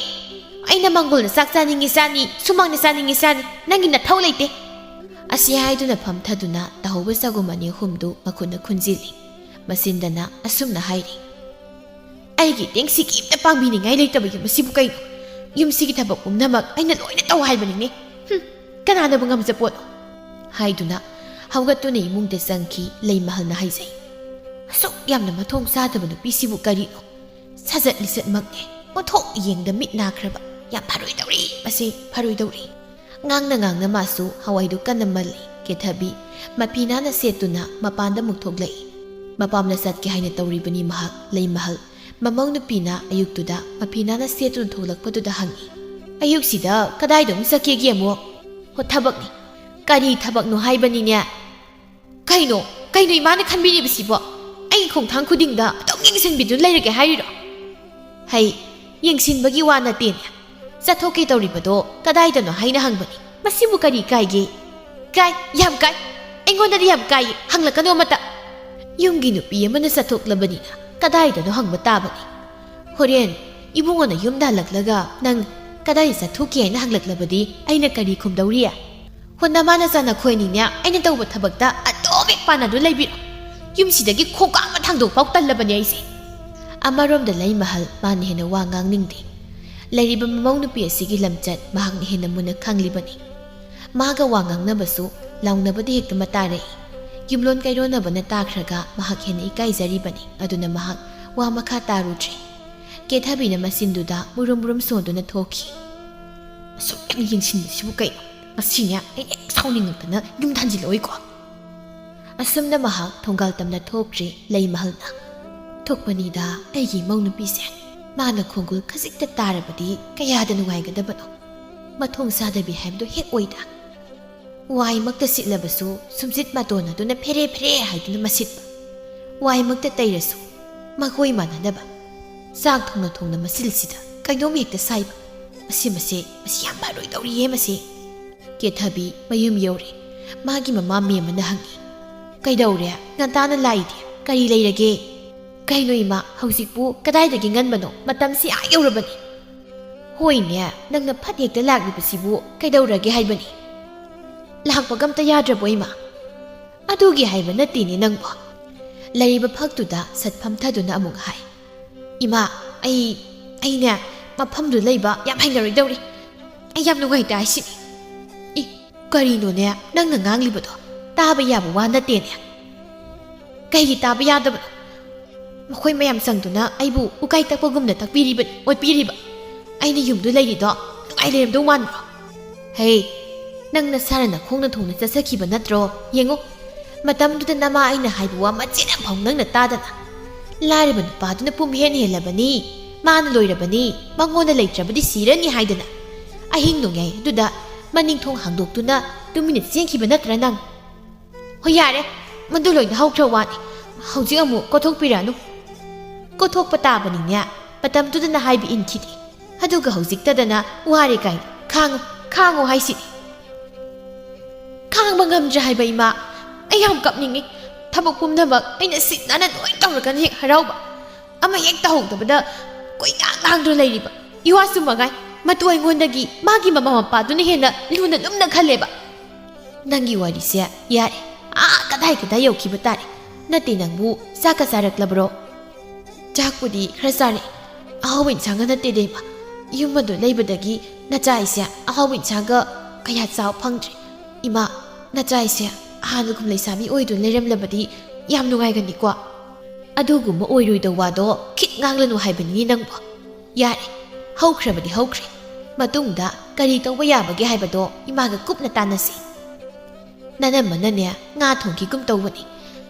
ꯑꯩꯅ ꯃꯪꯒꯣꯜꯗ ꯆꯥꯛ ꯆꯥꯅꯤꯡꯉꯤ ꯆꯥꯅꯤ ꯁꯨꯃꯥꯡꯗ ꯆꯥꯅꯤꯡꯉꯤ ꯆꯥꯅꯤ ꯅꯪꯒꯤ ꯅꯊꯧ ꯂꯩꯇꯦ ꯑꯁꯤ ꯍꯥꯏꯗꯨꯅ ꯐꯝꯊꯗꯨꯅ ꯇꯥꯍꯧꯕ ꯆꯒꯨꯝ ꯑꯅꯤ ꯑꯍꯨꯝꯗꯨ ꯃꯈꯨꯠꯅ ꯈꯨꯟꯖꯤꯜꯂꯤ ꯃꯆꯤꯟꯗꯅ ꯑꯁꯨꯝꯅ ꯍꯥꯏꯔꯤ ꯑꯩꯒꯤ ꯇꯦꯡꯁꯤ ꯀꯤꯝꯇ ꯄꯥꯡꯕꯤꯅꯤꯡꯉꯥꯏ ꯂꯩꯇꯕ ꯌꯨꯝ ꯑꯁꯤꯕꯨ ꯀꯩꯅꯣ ꯌꯨꯝꯁꯤꯒꯤ ꯊꯕꯛ ꯄꯨꯝꯅꯃꯛ ꯑꯩꯅ ꯂꯣꯏꯅ ꯇꯧ ꯍꯥꯏꯕꯅꯤꯅꯦ ꯀꯅꯥꯅꯕꯨ ꯉꯝꯖꯄꯣꯠꯅꯣ ꯍꯥꯏꯗꯨꯅ ꯍꯧꯒꯠꯇꯨꯅ ꯏꯃꯨꯡꯗ ꯆꯪꯈꯤ ꯂꯩꯃꯍꯜꯅ ꯍꯥꯏꯖꯩ ꯑꯁꯨꯛ ꯌꯥꯝꯅ ꯃꯊꯣꯡ ꯆꯥꯗꯕ ꯅꯨꯄꯤꯁꯤꯕꯨ ꯀꯔꯤꯅꯣ ꯁꯥꯖꯠ ꯂꯤꯆꯠꯃꯛꯅꯦ ꯑꯣꯟꯊꯣꯛ ꯌꯦꯡꯗ ꯃꯤꯠ ꯅꯥꯈ꯭ꯔꯕ ꯌꯥꯝ ꯐꯔꯣꯏꯗꯧꯔꯤ ꯃꯁꯤ ꯐꯔꯣꯏꯗꯧꯔꯤ ꯉꯥꯡꯅ ꯃꯥꯁꯨ ꯍꯋꯥꯏꯗꯨ ꯀꯟꯅ ꯃꯜꯂꯤ ꯀꯦꯊꯕꯤ ꯃꯐꯤ ꯅꯥꯟꯅ ꯁꯦꯠꯇꯨꯅ ꯃꯄꯥꯟꯗ ꯑꯃꯨꯛ ꯊꯣꯛꯂꯛꯏ ꯃꯄꯥꯝꯅ ꯆꯠꯀꯦ ꯍꯥꯏꯅ ꯇꯧꯔꯤꯕꯅꯤ ꯃꯍꯥꯛ ꯂꯩꯃꯍꯜ ꯃꯃꯧ ꯅꯨꯄꯤꯅ ꯑꯌꯨꯛꯇꯨꯗ ꯃꯐꯤ ꯅꯥꯟꯅ ꯁꯦꯠꯇꯨꯅ ꯊꯣꯛꯂꯛꯄꯗꯨꯗ ꯍꯪꯉꯤ ꯑꯌꯨꯛꯁꯤꯗ ꯀꯗꯥꯏꯗ ꯑꯃꯨꯛ ꯆꯠꯀꯦꯒꯤ ꯑꯃꯨꯛ ꯍꯣ ꯊꯕꯛꯅꯤ ꯀꯔꯤ ꯊꯕꯛꯅꯣ ꯍꯥꯏꯕꯅꯤꯅꯦ ꯀꯩꯅꯣ ꯏꯃꯥꯅ ꯈꯟꯕꯤꯔꯤꯕꯁꯤꯕꯣ ꯑꯩꯒꯤ ꯈꯣꯡꯊꯥꯡ ꯈꯨꯗꯤꯡꯗ ꯑꯗꯨꯝ ꯌꯦꯡꯁꯤꯟꯕꯤꯗꯨꯅ ꯂꯩꯔꯒꯦ ꯍꯥꯏꯔꯤꯔꯣ ꯍꯩ ꯌꯦꯡꯁꯤꯟꯕꯒꯤ ꯋꯥ ꯅꯠꯇꯦꯅꯦ ꯆꯠꯊꯣꯛꯀꯦ ꯇꯧꯔꯤꯕꯗꯣ ꯀꯗꯥꯏꯗꯅꯣ ꯍꯥꯏꯅ ꯍꯪꯕꯅꯤ ꯃꯁꯤꯕꯨ ꯀꯔꯤ ꯀꯥꯏꯒꯦ? ꯀꯥꯏ, ꯌꯥꯝ ꯀꯥꯏ. ꯑꯩꯉꯣꯟꯗꯗꯤ ꯌꯥꯝ ꯀꯥꯏ. ꯍꯪꯂꯛꯀꯅꯣ ꯑꯃꯇ. ꯌꯨꯝꯒꯤ ꯅꯨꯄꯤ ꯑꯃꯅ ꯆꯠꯊꯣꯛꯂꯕꯅꯤꯅ ꯀꯗꯥꯏꯗꯅꯣ ꯍꯪꯕ ꯇꯥꯕꯅꯤ. ꯍꯣꯔꯦꯟ ꯏꯕꯨꯡꯉꯣꯅ ꯌꯨꯝꯗ ꯍꯜꯂꯛꯂꯒ ꯅꯪ ꯀꯗꯥꯏ ꯆꯠꯊꯣꯛꯀꯦ ꯍꯥꯏꯅ ꯍꯪꯂꯛꯂꯕꯗꯤ ꯑꯩꯅ ꯀꯔꯤ ꯈꯨꯝꯗꯧꯔꯤ? ꯍꯣꯟꯅꯃꯥꯅ ꯆꯥꯅꯈꯣꯏꯅꯤꯅꯦ ꯑꯩꯅ ꯇꯧꯕ ꯊꯕꯛꯇ ꯑꯗꯨꯝ ꯍꯦꯛ ꯄꯥꯟꯅꯗꯨ ꯂꯩꯕꯤꯔꯣ. ꯌꯨꯝꯁꯤꯗꯒꯤ ꯈꯣꯡꯀꯥꯞ ꯑꯃ ꯊꯥꯡꯗꯣꯛꯐꯥꯎ ꯇꯜꯂꯕꯅꯤ ꯑꯩꯁꯦ. ꯑꯃꯔꯣꯝꯗ ꯂꯩꯃꯍꯜ ꯃꯥꯅ ꯍꯦꯟꯅ ꯋꯥ ꯉꯥꯡꯅꯤꯡꯗꯦ. ꯂꯩꯔꯤꯕ ꯃꯃꯧ ꯅꯨꯄꯤ ꯑꯁꯤꯒꯤ ꯂꯝꯆꯠ ꯃꯍꯥꯛꯅ ꯍꯦꯟꯅ ꯃꯨꯟꯅ ꯈꯪꯂꯤꯕꯅꯤ. ꯃꯥꯒ ꯋꯥ ꯉꯥꯡꯅꯕꯁꯨ ꯂꯥꯎꯅꯕꯗꯤ ꯍꯦꯛꯇ ꯃꯇꯥꯔꯛꯏ. ꯌꯨꯝꯂꯣꯟ ꯀꯩꯔꯣꯟꯅꯕꯅ ꯇꯥꯈ꯭ꯔꯒ ꯃꯍꯥꯛ ꯍꯦꯟꯅ ꯏꯀꯥꯏꯖꯔꯤꯕꯅꯤ. ꯑꯗꯨꯅ ꯃꯍꯥꯛ ꯋꯥ ꯃꯈꯥ ꯇꯥꯔꯨꯗ꯭ꯔꯦ. ꯀꯦꯊꯕꯤꯅ ꯃꯆꯤꯟꯗꯨꯗ ꯃꯨꯔꯨꯝ ꯃꯨꯔꯨꯝ ꯁꯣꯟꯗꯨꯅ ꯊꯣꯛꯈꯤ. ꯑꯁꯨꯛ ꯌꯥꯝ ꯌꯦꯡꯁꯤꯟꯕꯁꯤꯕꯨ ꯀꯩꯅꯣ? ꯉꯁꯤꯅꯦ ꯑꯩ ꯍꯦꯛ ꯁꯥꯎꯅꯤꯡꯉꯛꯇꯅ ꯌꯨꯝ ꯍꯟꯖꯤꯜꯂꯛꯑꯣꯏꯀꯣ? ꯑꯁꯨꯝꯅ ꯃꯍꯥꯛ ꯊꯣꯡꯒꯥꯜ ꯇꯝꯅ ꯊꯣꯛꯇ꯭ꯔꯤ. ꯂꯩꯃꯍꯜꯅ ꯊꯣꯛꯄꯅꯤꯗ ꯑꯩꯒꯤ ꯏꯃꯧ ꯅꯨꯄꯤꯁꯦ. ꯃꯥꯅ ꯈꯣꯡꯒꯨꯜ ꯈꯖꯤꯛꯇ ꯇꯥꯔꯕꯗꯤ ꯀꯌꯥꯗ ꯅꯨꯡꯉꯥꯏꯒꯗꯕꯅꯣ. ꯃꯊꯣꯡ ꯆꯥꯗꯕꯤ ꯍꯥꯏꯕꯗꯣ ꯍꯦꯛ ꯑꯣꯏꯗ. ꯋꯥꯏꯃꯛꯇ ꯁꯤꯠꯂꯕꯁꯨ ꯁꯨꯝꯆꯤꯠ ꯃꯇꯣꯟ ꯑꯗꯨꯅ ꯐꯦꯔꯦ ꯐꯦꯔꯦ ꯍꯥꯏꯗꯨꯅ ꯃꯁꯤꯠꯄ. ꯋꯥꯏꯃꯛꯇ ꯇꯩꯔꯁꯨ ꯃꯈꯣꯏ ꯃꯥꯟꯅꯗꯕ. ꯆꯥꯛ ꯊꯣꯡꯅ ꯊꯣꯡꯅ ꯃꯁꯤꯜꯁꯤꯗ ꯀꯩꯅꯣꯝ ꯍꯦꯛꯇ ꯁꯥꯏꯕ. ꯃꯁꯤ ꯌꯥꯝ ꯐꯔꯣꯏꯗꯧꯔꯤꯌꯦ ꯃꯁꯤ. ꯀꯦꯊꯕꯤ ꯃꯌꯨꯝ ꯌꯧꯔꯦ. ꯃꯥꯒꯤ ꯃꯃꯥ ꯃꯦꯝꯃꯅ ꯍꯪꯉꯤ. ꯀꯩꯗꯧꯔꯦ? ꯉꯟꯇꯥꯅ ꯂꯥꯛꯏꯗꯤ ꯀꯔꯤ ꯂꯩꯔꯒꯦ? ꯀꯩꯅꯣ ꯏꯃꯥ, ꯍꯧꯖꯤꯛꯄꯨ ꯀꯗꯥꯏꯗꯒꯤ ꯉꯟꯕꯅꯣ? ꯃꯇꯝꯁꯤ ꯑꯥ ꯌꯧꯔꯕꯅꯤ. ꯍꯣꯏꯅꯦ, ꯅꯪꯅ ꯐꯠ ꯍꯦꯛꯇ ꯂꯥꯛꯂꯤꯕꯁꯤꯕꯨ ꯀꯩꯗꯧꯔꯒꯦ ꯍꯥꯏꯕꯅꯤ? ꯂꯥꯛꯄꯒ ꯑꯝꯇ ꯌꯥꯗ꯭ꯔꯕꯣ ꯏꯃꯥ? ꯑꯗꯨꯒꯤ ꯍꯥꯏꯕ ꯅꯠꯇꯦꯅꯦ ꯅꯪꯕꯣ. ꯂꯩꯔꯤꯕ ꯐꯛꯇꯨꯗ ꯁꯠ ꯐꯝꯊꯗꯨꯅ ꯑꯃꯨꯛ ꯍꯥꯏ. ꯏꯃꯥ, ꯑꯩꯅꯦ ꯃꯐꯝꯗꯨ ꯂꯩꯕ ꯌꯥꯝ ꯍꯩꯅꯔꯣꯏꯗꯧꯔꯤ. ꯑꯩ ꯌꯥꯝ ꯅꯨꯡꯉꯥꯏꯇꯦ ꯍꯥꯏꯁꯤꯅꯤ. ꯀꯔꯤꯅꯣꯅꯦ ꯅꯪꯅ ꯉꯥꯡꯂꯤꯕꯗꯣ? ꯇꯥꯕ ꯌꯥꯕ ꯋꯥ ꯅꯠꯇꯦꯅꯦ. ꯀꯩꯒꯤ ꯇꯥꯕ ꯌꯥꯗꯕꯅꯣ? ꯃꯈꯣꯏ ꯃꯌꯥꯝ ꯆꯪꯗꯨꯅ ꯑꯩꯕꯨ ꯎꯀꯥꯏ ꯇꯛꯄꯒꯨꯝꯅ ꯇꯛꯄꯤꯔꯤꯕꯅꯤ, ꯑꯣꯠꯄꯤꯔꯤꯕ. ꯑꯩꯅ ꯌꯨꯝꯗꯨ ꯂꯩꯔꯤꯗꯣ ꯅꯨꯡꯉꯥꯏ ꯂꯩꯔꯝꯗꯧ ꯃꯥꯟꯕ꯭ꯔꯣ? ꯍꯩ, ꯅꯪ ꯅꯁꯥꯅ ꯅꯈꯣꯡꯅ ꯊꯣꯡꯅ ꯆꯠꯆꯈꯤꯕ ꯅꯠꯇ꯭ꯔꯣ? ꯌꯦꯡꯉꯨ, ꯃꯇꯝꯗꯨꯗ ꯅꯃꯥ ꯑꯩꯅ ꯍꯥꯏꯕ ꯋꯥ ꯃꯆꯦꯠ ꯑꯃꯐꯥꯎ ꯅꯪꯅ ꯇꯥꯗꯅ. ꯂꯥꯏꯔꯕ ꯅꯨꯄꯥꯗꯨꯅ ꯄꯨꯝꯍꯦꯟ ꯍꯦꯜꯂꯕꯅꯤ, ꯃꯥꯅ ꯂꯣꯏꯔꯕꯅꯤ, ꯃꯉꯣꯟꯗ ꯂꯩꯇ꯭ꯔꯕꯗꯤ ꯁꯤꯔꯅꯤ ꯍꯥꯏꯗꯅ ꯑꯍꯤꯡ ꯅꯣꯡꯌꯥꯏ ꯑꯗꯨꯗ ꯃꯅꯤꯡꯊꯣꯡ ꯍꯥꯡꯗꯣꯛꯇꯨꯅ ꯇꯨꯃꯤꯟꯅ ꯆꯦꯟꯈꯤꯕ ꯅꯠꯇ꯭ꯔ ꯅꯪ? ꯍꯣꯏ ꯌꯥꯔꯦ, ꯃꯗꯨ ꯂꯣꯏꯅ ꯍꯧꯈ꯭ꯔ ꯋꯥꯅꯤ. ꯍꯧꯖꯤꯛ ꯑꯃꯨꯛ ꯀꯣꯊꯣꯛꯄꯤꯔꯛꯑꯅꯨ. ꯀꯣꯊꯣꯛꯄ ꯇꯥꯕꯅꯤꯅꯦ. ꯃꯇꯝꯗꯨꯗꯅ ꯍꯥꯏꯕ ꯏꯟꯈꯤꯗꯦ. ꯑꯗꯨꯒ ꯍꯧꯖꯤꯛꯇꯗꯅ ꯋꯥꯔꯦ ꯀꯥꯏꯅ ꯈꯥꯡꯉꯨ ꯍꯥꯏꯁꯤꯅꯤ. ꯈꯥꯡꯕ ꯉꯝꯗ꯭ꯔꯦ ꯍꯥꯏꯕ ꯏꯃꯥ. ꯑꯩ ꯌꯥꯝ ꯀꯞꯅꯤꯡꯉꯤ. ꯊꯕꯛ ꯄꯨꯝꯅꯃꯛ ꯑꯩꯅ ꯁꯤꯠ ꯅꯥꯟꯅ ꯂꯣꯏ ꯇꯧꯔꯒꯅ ꯍꯦꯛ ꯍꯔꯥꯎꯕ. ꯑꯃ ꯍꯦꯛ ꯇꯧꯍꯧꯗꯕꯗ ꯀꯣꯏꯉꯥꯡꯗꯨꯅ ꯂꯩꯔꯤꯕ ꯏꯋꯥꯁꯨ ꯃꯉꯥꯏ. ꯃꯗꯨ ꯑꯩꯉꯣꯟꯗꯒꯤ ꯃꯥꯒꯤ ꯃꯃꯥ ꯃꯄꯥꯗꯨꯅ ꯍꯦꯟꯅ ꯂꯨꯅ ꯂꯨꯝꯅ ꯈꯜꯂꯦꯕ. ꯅꯪꯒꯤ ꯋꯥꯔꯤꯁꯦ ꯌꯥꯔꯦ. ꯀꯗꯥꯏ ꯌꯧꯈꯤꯕ ꯇꯥꯔꯦ. ꯅꯠꯇꯦ, ꯅꯪꯕꯨ ꯆꯥꯛꯀ ꯆꯥꯔꯛꯂꯕ꯭ꯔꯣ? ꯆꯥꯛꯄꯨꯗꯤ ꯈꯔ ꯆꯥꯔꯦ. ꯑꯍꯥꯎꯕ ꯏꯟꯁꯥꯡꯒ ꯅꯠꯇꯦꯗ ꯏꯃꯥ. ꯌꯨꯝ ꯑꯗꯨ ꯂꯩꯕꯗꯒꯤ ꯅꯆꯥ ꯑꯩꯁꯦ ꯑꯍꯥꯎꯕ ꯏꯟꯁꯥꯡꯒ ꯀꯌꯥ ꯆꯥꯕ ꯐꯪꯗ꯭ꯔꯦ. ꯏꯃꯥ, ꯅꯆꯥ ꯑꯩꯁꯦ ꯍꯥꯟꯅꯒꯨꯝ ꯂꯩꯁꯥꯕꯤ ꯑꯣꯏꯗꯨꯅ ꯂꯩꯔꯝꯂꯕꯗꯤ ꯌꯥꯝ ꯅꯨꯡꯉꯥꯏꯒꯅꯤꯀꯣ. ꯑꯗꯨꯒꯨꯝꯕ ꯑꯣꯏꯔꯣꯏꯗꯧ ꯋꯥꯗꯣ ꯈꯤꯠ ꯉꯥꯡꯂꯅꯨ ꯍꯥꯏꯕꯅꯤꯅꯦ ꯅꯪꯕꯣ. ꯌꯥꯔꯦ, ꯍꯧꯈ꯭ꯔꯕꯗꯤ ꯍꯧꯈ꯭ꯔꯦ. ꯃꯇꯨꯡꯗ ꯀꯔꯤ ꯇꯧꯕ ꯌꯥꯕꯒꯦ ꯍꯥꯏꯕꯗꯣ ꯏꯃꯥꯒ ꯀꯨꯞꯅ ꯇꯥꯟꯅꯁꯤ. ꯅꯅꯝꯃꯅꯅꯦ ꯉꯥ ꯊꯣꯡꯈꯤꯒꯨꯝ ꯇꯧꯕꯅꯤ.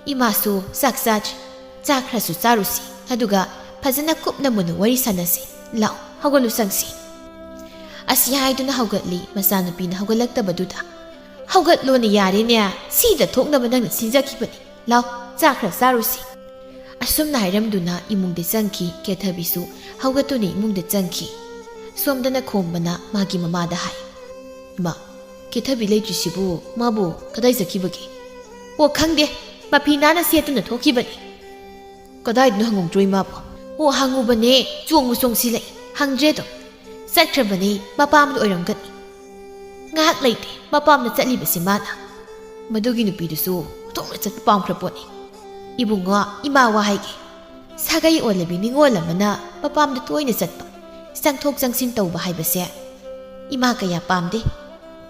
ꯏꯃꯥꯁꯨ ꯆꯥꯛ ꯆꯥꯗ꯭ꯔꯤ. ꯆꯥꯛ ꯈꯔꯁꯨ ꯆꯥꯔꯨꯁꯤ. ꯑꯗꯨꯒ ꯐꯖꯅ ꯀꯨꯞꯅ ꯃꯨꯟꯅ ꯋꯥꯔꯤ ꯁꯥꯟꯅꯁꯤ. ꯂꯥꯛꯑꯣ, ꯍꯧꯒꯠꯂꯨ ꯆꯪꯁꯤ. ꯑꯁꯤ ꯍꯥꯏꯗꯨꯅ ꯍꯧꯒꯠꯂꯤ. ꯃꯆꯥꯅꯨꯄꯤꯅ ꯍꯧꯒꯠꯂꯛꯇꯕꯗꯨꯗ. ꯍꯧꯒꯠꯂꯣꯅꯦ, ꯌꯥꯔꯦꯅꯦ. ꯁꯤꯗ ꯊꯣꯛꯅꯕ ꯅꯪꯅ ꯁꯤꯟꯖꯈꯤꯕꯅꯤ. ꯂꯥꯎ, ꯆꯥꯛ ꯈꯔ ꯆꯥꯔꯨꯁꯤ. ꯑꯁꯨꯝꯅ ꯍꯥꯏꯔꯝꯗꯨꯅ ꯏꯃꯨꯡꯗ ꯆꯪꯈꯤ. ꯀꯦꯊꯕꯤꯁꯨ ꯍꯧꯒꯠꯇꯨꯅ ꯏꯃꯨꯡꯗ ꯆꯪꯈꯤ. ꯁꯣꯝꯗꯅ ꯈꯣꯝꯕꯅ ꯃꯥꯒꯤ ꯃꯃꯥꯗ ꯍꯥꯏ. ꯏꯃꯥ, ꯀꯦꯊꯕꯤ ꯂꯩꯇ꯭ꯔꯤꯁꯤꯕꯨ ꯃꯥꯕꯨ ꯀꯗꯥꯏ ꯆꯠꯈꯤꯕꯒꯦ? ꯑꯣ, ꯈꯪꯗꯦ. ꯃꯐꯤ ꯅꯥꯟꯅ ꯁꯦꯠꯇꯨꯅ ꯊꯣꯛꯈꯤꯕꯅꯤ. ꯀꯗꯥꯏꯗꯅꯣ ꯍꯪꯉꯧꯗ꯭ꯔꯣ ꯏꯃꯥꯕꯨ? ꯑꯣ, ꯍꯪꯉꯨꯕꯅꯦ. ꯆꯣꯡꯕꯨ ꯆꯣꯡꯁꯤꯜꯂꯛꯏ. ꯍꯪꯗ꯭ꯔꯦꯗꯣ. ꯆꯠꯈ꯭ꯔꯕꯅꯤ. ꯃꯄꯥꯝꯗ ꯑꯣꯏꯔꯝꯒꯅꯤ. ꯉꯥꯏꯍꯥꯛ ꯂꯩꯇꯦ ꯃꯄꯥꯝꯗ ꯆꯠꯂꯤꯕꯁꯤ ꯃꯥꯅ. ꯃꯗꯨꯒꯤ ꯅꯨꯄꯤꯗꯨꯁꯨ ꯊꯣꯡꯅ ꯆꯠꯄ ꯄꯥꯝꯈ꯭ꯔ ꯄꯣꯠꯅꯤ. ꯏꯕꯨꯡꯉꯣ, ꯏꯃꯥ ꯋꯥ ꯍꯥꯏꯒꯦ. ꯁꯥꯒꯩ ꯑꯣꯜꯂꯕꯤ ꯅꯤꯡꯉꯣꯜ ꯑꯃꯅ ꯃꯄꯥꯝꯗ ꯇꯣꯏꯅ ꯆꯠꯄ, ꯆꯪꯊꯣꯛ ꯆꯪꯁꯤꯟ ꯇꯧꯕ ꯍꯥꯏꯕꯁꯦ ꯏꯃꯥ ꯀꯌꯥ ꯄꯥꯝꯗꯦ.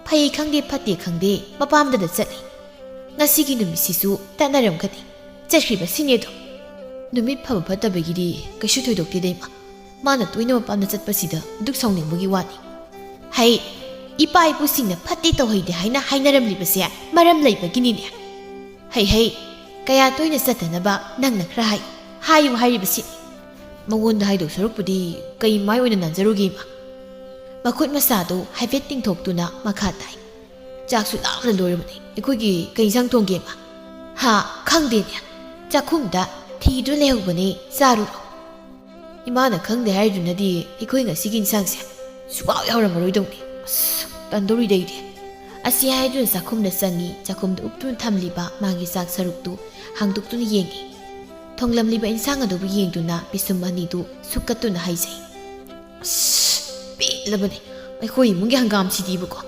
ꯐꯩ ꯈꯪꯗꯦ ꯐꯠꯇꯦ ꯈꯪꯗꯦ ꯃꯄꯥꯝꯗ ꯆꯠꯂꯤ. ꯉꯁꯤꯒꯤ ꯅꯨꯃꯤꯠꯁꯤꯁꯨ ꯇꯠꯅꯔꯝꯒꯅꯤ. ꯆꯠꯈ꯭ꯔꯤꯕ ꯁꯤꯅꯦꯗꯣ. ꯅꯨꯃꯤꯠ ꯐꯕ ꯐꯠꯇꯕꯒꯤꯗꯤ ꯀꯩꯁꯨ ꯊꯣꯏꯗꯣꯛꯇꯦꯗ ꯏꯃꯥ. ꯃꯥꯅ ꯇꯣꯏꯅ ꯃꯄꯥꯝꯗ ꯆꯠꯄꯁꯤꯗ ꯑꯗꯨꯛ ꯁꯥꯎꯅꯤꯡꯕꯒꯤ ꯋꯥꯅꯤ. ꯍꯩ, ꯏꯄꯥ ꯏꯄꯨꯁꯤꯡꯅ ꯐꯠꯇꯦ ꯇꯧꯍꯩꯗꯦ ꯍꯥꯏꯅ ꯍꯥꯏꯅꯔꯝꯂꯤꯕꯁꯦ ꯃꯔꯝ ꯂꯩꯕꯒꯤꯅꯤꯅꯦ. ꯍꯩ, ꯀꯌꯥ ꯇꯣꯏꯅ ꯆꯠꯇꯅꯕ ꯅꯪꯅ ꯈꯔ ꯍꯥꯏꯌꯨ ꯍꯥꯏꯔꯤꯕꯁꯤꯅꯤ. ꯃꯉꯣꯟꯗ ꯍꯥꯏꯗꯧ ꯁꯔꯨꯛꯄꯨꯗꯤ ꯀꯩ ꯃꯥꯏ ꯑꯣꯏꯅ ꯅꯥꯟꯖꯔꯨꯒꯦ ꯏꯃꯥ? ꯃꯈꯨꯠ ꯃꯁꯥꯗꯨ ꯍꯥꯏꯐꯦꯠ ꯇꯤꯡꯊꯣꯛꯇꯨꯅ ꯃꯈꯥ ꯇꯥꯏ. ꯆꯥꯛꯁꯨ ꯂꯥꯞꯅ ꯂꯣꯏꯔꯕꯅꯤ. ꯑꯩꯈꯣꯏꯒꯤ ꯀꯩ ꯏꯟꯁꯥꯡ ꯊꯣꯡꯒꯦ ꯏꯃꯥ? ꯈꯪꯗꯦꯅꯦ. ꯆꯥꯛꯈꯨꯝꯗ ꯊꯤꯗꯨꯅ ꯂꯩꯍꯧꯕꯅꯤ, ꯆꯥꯔꯨꯔꯣ. ꯏꯃꯥꯅ ꯈꯪꯗꯦ ꯍꯥꯏꯔꯤꯗꯨꯅꯗꯤ ꯑꯩꯈꯣꯏ ꯉꯁꯤꯒꯤ ꯏꯟꯁꯥꯡꯁꯦ ꯁꯨꯛꯌꯥꯎ ꯌꯥꯎꯔꯝꯃꯔꯣꯏꯗꯧꯅꯤ. ꯑꯁ, ꯇꯟꯗꯧꯔꯤꯗꯩꯗꯤ. ꯑꯁꯤ ꯍꯥꯏꯗꯨꯅ ꯆꯥꯛꯈꯨꯝꯗ ꯆꯪꯉꯤ ꯆꯥꯛꯈꯨꯝꯗ ꯎꯞꯇꯨꯅ ꯊꯝꯂꯤꯕ ꯃꯥꯒꯤ ꯆꯥꯛ ꯁꯔꯨꯛꯇꯨ ꯍꯥꯡꯗꯣꯛꯇꯨꯅ ꯌꯦꯡꯉꯤ ꯊꯣꯡꯂꯝꯂꯤꯕ ꯏꯟꯁꯥꯡ ꯑꯗꯨꯕꯨ ꯌꯦꯡꯗꯨꯅ ꯄꯤꯁꯨꯝ ꯑꯅꯤꯗꯨ ꯁꯨꯛꯀꯠꯇꯨꯅ ꯍꯥꯏꯖꯩ ꯄꯦꯠꯂꯕꯅꯦ ꯑꯩꯈꯣꯏ ꯏꯃꯨꯡꯒꯤ ꯍꯪꯒꯥꯝꯁꯤꯗꯤꯕꯀꯣ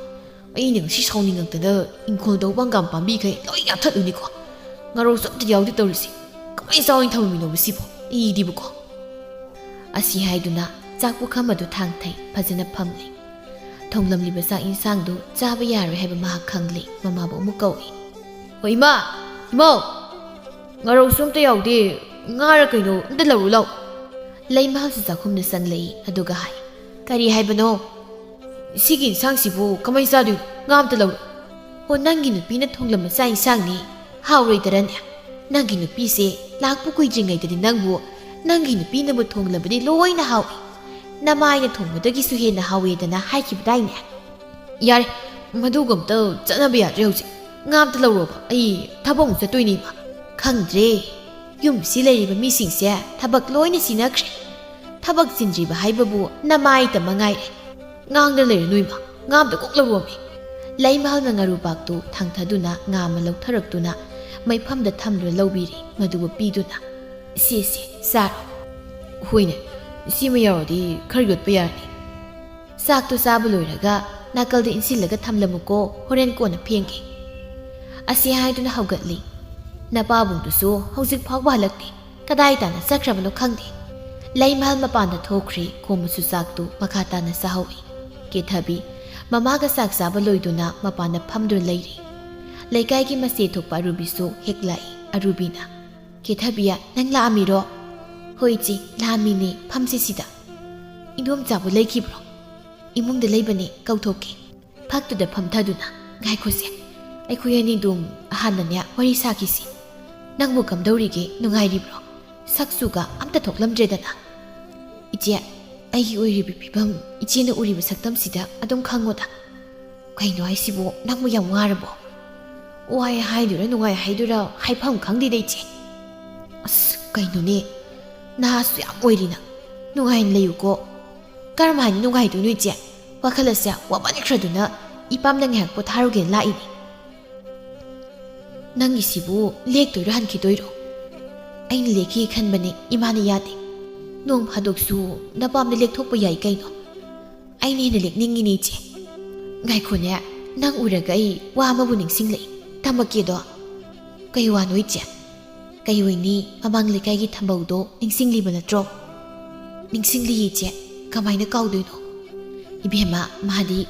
ꯑꯩꯅ ꯉꯁꯤ ꯁꯥꯎꯅꯤꯡꯉꯛꯇꯅ ꯏꯪꯈꯣꯜ ꯇꯧꯕ ꯍꯪꯒꯥꯝ ꯄꯥꯝꯕꯤꯈꯩ ꯂꯣꯏ ꯌꯥꯟꯊꯠꯂꯨꯅꯤꯀꯣ ꯉꯥꯔꯧꯁꯨ ꯑꯝꯇ ꯌꯥꯎꯗꯦ ꯇꯧꯔꯤꯁꯤ ꯀꯃꯥꯏꯅ ꯆꯥꯎꯅ ꯊꯝꯃꯝꯃꯤꯅꯣ ꯁꯤꯕꯣ ꯑꯩꯗꯤꯕꯀꯣ ꯑꯁꯤ ꯍꯥꯏꯗꯨꯅ ꯆꯥꯛ ꯄꯨꯈꯝ ꯑꯗꯨ ꯊꯥꯡꯊꯩ ꯐꯖꯅ ꯐꯝꯂꯤ ꯊꯣꯡꯂꯝꯂꯤꯕ ꯆꯥꯛ ꯏꯟꯁꯥꯡꯗꯨ ꯆꯥꯕ ꯌꯥꯔꯣꯏ ꯍꯥꯏꯕ ꯃꯍꯥꯛ ꯈꯪꯂꯤ ꯃꯃꯥꯕꯨ ꯑꯃꯨꯛ ꯀꯧꯏ ꯍꯣꯏ ꯏꯃꯥꯎ ꯉꯥꯔꯧꯁꯨ ꯑꯝꯇ ꯌꯥꯎꯗꯦ ꯉꯥꯔ ꯀꯩꯅꯣ ꯑꯝꯇ ꯂꯧꯔꯨ ꯂꯥꯎ ꯂꯩꯃꯍꯜꯁꯨ ꯆꯥꯛꯈꯨꯝꯗ ꯆꯪꯂꯛꯏ ꯑꯗꯨꯒ ꯍꯥꯏ ꯀꯔꯤ ꯍꯥꯏꯕꯅꯣ ꯁꯤꯒꯤ ꯏꯟꯁꯥꯡꯁꯤꯕꯨ ꯀꯃꯥꯏꯅ ꯆꯥꯗꯣꯏꯅꯣ ꯉꯥ ꯑꯝꯇ ꯂꯧꯔꯨ ꯍꯣ ꯅꯪꯒꯤ ꯅꯨꯄꯤꯅ ꯊꯣꯡꯂꯝꯕ ꯆꯥꯛ ꯏꯟꯁꯥꯡꯅꯤ ꯍꯥꯎꯔꯣꯏꯗꯔꯅꯦ ꯅꯪꯒꯤ ꯅꯨꯄꯤꯁꯦ ꯂꯥꯛꯄ ꯀꯨꯏꯗ꯭ꯔꯤꯉꯩꯗꯗꯤ ꯅꯪꯒꯤ ꯅꯨꯄꯤꯅꯕꯨ ꯊꯣꯡꯂꯕꯗꯤ ꯂꯣꯏꯅ ꯍꯥꯎꯏ ꯅꯃꯥꯏꯅ ꯊꯣꯡꯕꯗꯒꯤꯁꯨ ꯍꯦꯟꯅ ꯍꯥꯎꯋꯦꯗꯅ ꯍꯥꯏꯈꯤꯕꯗꯥꯏꯅꯦ ꯌꯥꯔꯦ ꯃꯗꯨꯒ ꯑꯝꯇ ꯆꯠꯅꯕ ꯌꯥꯗ꯭ꯔꯦ ꯍꯧꯖꯤꯛ ꯉꯥ ꯑꯝꯇ ꯂꯧꯔꯣꯕ ꯑꯩ ꯊꯕꯛ ꯑꯃꯨꯛ ꯆꯠꯇꯣꯏꯅꯦꯕ ꯈꯪꯗ꯭ꯔꯦ ꯌꯨꯝꯁꯤ ꯂꯩꯔꯤꯕ ꯃꯤꯁꯤꯡꯁꯦ ꯊꯕꯛ ꯂꯣꯏꯅ ꯁꯤꯟꯅꯈ꯭ꯔꯦ ꯊꯕꯛ ꯆꯤꯟꯗ꯭ꯔꯤꯕ ꯍꯥꯏꯕꯕꯨ ꯅꯃꯥꯏꯇ ꯃꯉꯥꯏꯔꯦ ꯉꯥꯡꯗ ꯂꯩꯔꯅꯨ ꯏꯃꯥ ꯉꯥ ꯑꯝꯇ ꯀꯣꯛ ꯂꯧꯔꯣꯃꯤ ꯂꯩꯃꯍꯜꯅ ꯉꯥꯔꯨꯕꯥꯛꯇꯨ ꯊꯥꯡꯊꯗꯨꯅ ꯉꯥ ꯑꯃ ꯂꯧꯊꯔꯛꯇꯨꯅ ꯃꯩꯐꯝꯗ ꯊꯝꯗꯨꯅ ꯂꯧꯕꯤꯔꯤ ꯃꯗꯨꯕꯨ ꯄꯤꯗꯨꯅ ꯁꯤ ꯆꯥꯔꯣ ꯍꯣꯏꯅꯦ ꯁꯤꯃ ꯌꯥꯎꯔꯗꯤ ꯈꯔ ꯌꯣꯠꯄ ꯌꯥꯔꯅꯤ ꯆꯥꯛꯇꯨ ꯆꯥꯕ ꯂꯣꯏꯔꯒ ꯅꯥꯀꯜꯗ ꯏꯟꯁꯤꯜꯂꯒ ꯊꯝꯂꯝꯃꯨꯀꯣ ꯍꯣꯔꯦꯟ ꯀꯣꯟꯅ ꯐꯦꯡꯒꯦ ꯑꯁꯤ ꯍꯥꯏꯗꯨꯅ ꯍꯧꯒꯠꯂꯤ ꯅꯄꯥꯕꯨꯡꯗꯨꯁꯨ ꯍꯧꯖꯤꯛ ꯐꯥꯎꯕ ꯍꯜꯂꯛꯇꯦ ꯀꯗꯥꯏ ꯇꯥꯅ ꯆꯠꯈ꯭ꯔꯕꯅꯣ ꯈꯪꯗꯦ ꯂꯩꯃꯍꯜ ꯃꯄꯥꯟꯗ ꯊꯣꯛꯈ꯭ꯔꯤ ꯈꯣꯝꯃꯁꯨ ꯆꯥꯛꯇꯨ ꯃꯈꯥ ꯇꯥꯅ ꯆꯥꯍꯧꯏ ꯀꯦꯊꯕꯤ ꯃꯃꯥꯒ ꯆꯥꯛ ꯆꯥꯕ ꯂꯣꯏꯗꯨꯅ ꯃꯄꯥꯟꯗ ꯐꯝꯗꯨꯅ ꯂꯩꯔꯤ ꯂꯩꯀꯥꯏꯒꯤ ꯃꯆꯦ ꯊꯣꯛꯄ ꯑꯔꯨꯕꯤꯁꯨ ꯍꯦꯛ ꯂꯥꯛꯏ ꯑꯔꯨꯕꯤꯅ ꯀꯦꯊꯕꯤꯌꯥ ꯅꯪ ꯂꯥꯛꯑꯝꯃꯤꯔꯣ ꯍꯣꯏ ꯏꯆꯦ ꯂꯥꯛꯑꯝꯃꯤꯅꯦ ꯐꯝꯁꯦ ꯁꯤꯗ ꯏꯟꯗꯣꯝꯆꯥꯕꯨ ꯂꯩꯈꯤꯕ꯭ꯔꯣ ꯏꯃꯨꯡꯗ ꯂꯩꯕꯅꯦ ꯀꯧꯊꯣꯛꯀꯦ ꯐꯛꯇꯨꯗ ꯐꯝꯊꯗꯨꯅ ꯉꯥꯏꯈꯣꯁꯦ ꯑꯩꯈꯣꯏ ꯑꯅꯤꯗꯨꯝ ꯍꯥꯟꯅꯅꯦ ꯋꯥꯔꯤ ꯁꯥꯈꯤꯁꯤ ꯅꯪꯕꯨ ꯀꯝꯗꯧꯔꯤꯒꯦ ꯅꯨꯡꯉꯥꯏꯔꯤꯕ꯭ꯔꯣ ꯁꯛꯁꯨꯒ ꯑꯝꯇ ꯊꯣꯛꯂꯝꯗ꯭ꯔꯦꯗꯅ ꯏꯆꯦ ꯑꯩꯒꯤ ꯑꯣꯏꯔꯤꯕ ꯐꯤꯕꯝ ꯏꯆꯦꯅ ꯎꯔꯤꯕ ꯁꯛꯇꯝꯁꯤꯗ ꯑꯗꯨꯝ ꯈꯪꯉꯣꯗ ꯀꯩꯅꯣ ꯍꯥꯏꯁꯤꯕꯨ ꯅꯪꯕꯨ ꯌꯥꯝ ꯋꯥꯔꯕꯣ ꯋꯥꯏ ꯍꯥꯏꯗꯨꯔꯥ ꯅꯨꯡꯉꯥꯏ ꯍꯥꯏꯗꯨꯔꯥ ꯍꯥꯏꯐꯝ ꯈꯪꯗꯦꯗ ꯏꯆꯦ ꯑꯁ ꯀꯩꯅꯣꯅꯦ ꯅꯍꯥꯁꯨ ꯌꯥꯝ ꯑꯣꯏꯔꯤꯅ ꯅꯨꯡꯉꯥꯏꯅ ꯂꯩꯌꯨꯀꯣ ꯀꯔꯝ ꯍꯥꯏꯅ ꯅꯨꯡꯉꯥꯏꯗꯣꯏꯅꯣ ꯏꯆꯦ ꯋꯥꯈꯜ ꯑꯁꯦ ꯋꯥꯃꯟꯈ꯭ꯔꯗꯨꯅ ꯏꯄꯥꯝꯅ ꯉꯥꯏꯍꯥꯛ ꯄꯣꯊꯥꯔꯨꯒꯦꯅ ꯂꯥꯛꯏꯅꯤ ꯅꯪꯒꯤꯁꯤꯕꯨ ꯂꯦꯛꯇꯣꯏꯔꯣ ꯍꯟꯈꯤꯗꯣꯏꯔꯣ ꯑꯩꯅ ꯂꯦꯛꯈꯤ ꯈꯟꯕꯅꯦ ꯏꯃꯥꯅ ꯌꯥꯗꯦ ꯅꯣꯡ ꯐꯥꯗꯣꯛꯁꯨ ꯅꯄꯥꯝꯗ ꯂꯦꯛꯊꯣꯛꯄ ꯌꯥꯏ ꯀꯩꯅꯣ ꯑꯩꯅ ꯍꯦꯟꯅ ꯂꯦꯛꯅꯤꯡꯉꯤꯅꯦ ꯏꯆꯦ ꯉꯥꯏꯈꯣꯅꯦ ꯅꯪ ꯎꯔꯒ ꯑꯩ ꯋꯥ ꯑꯃꯕꯨ ꯅꯤꯡꯁꯤꯡꯂꯛꯏ ꯇꯝꯃꯛꯀꯦꯗꯣ ꯀꯩ ꯋꯥꯅꯣ ꯏꯆꯦ ꯀꯩ ꯑꯣꯏꯅꯤ ꯃꯃꯥꯡ ꯂꯩꯀꯥꯏꯒꯤ ꯊꯝꯕꯧꯗꯣ ꯅꯤꯡꯁꯤꯡꯂꯤꯕ ꯅꯠꯇ꯭ꯔꯣ ꯅꯤꯡꯁꯤꯡꯂꯤꯌꯦ ꯏꯆꯦ ꯀꯃꯥꯏꯅ ꯀꯥꯎꯗꯣꯏꯅꯣ ꯏꯕꯦꯝꯃ ꯃꯥꯗꯤ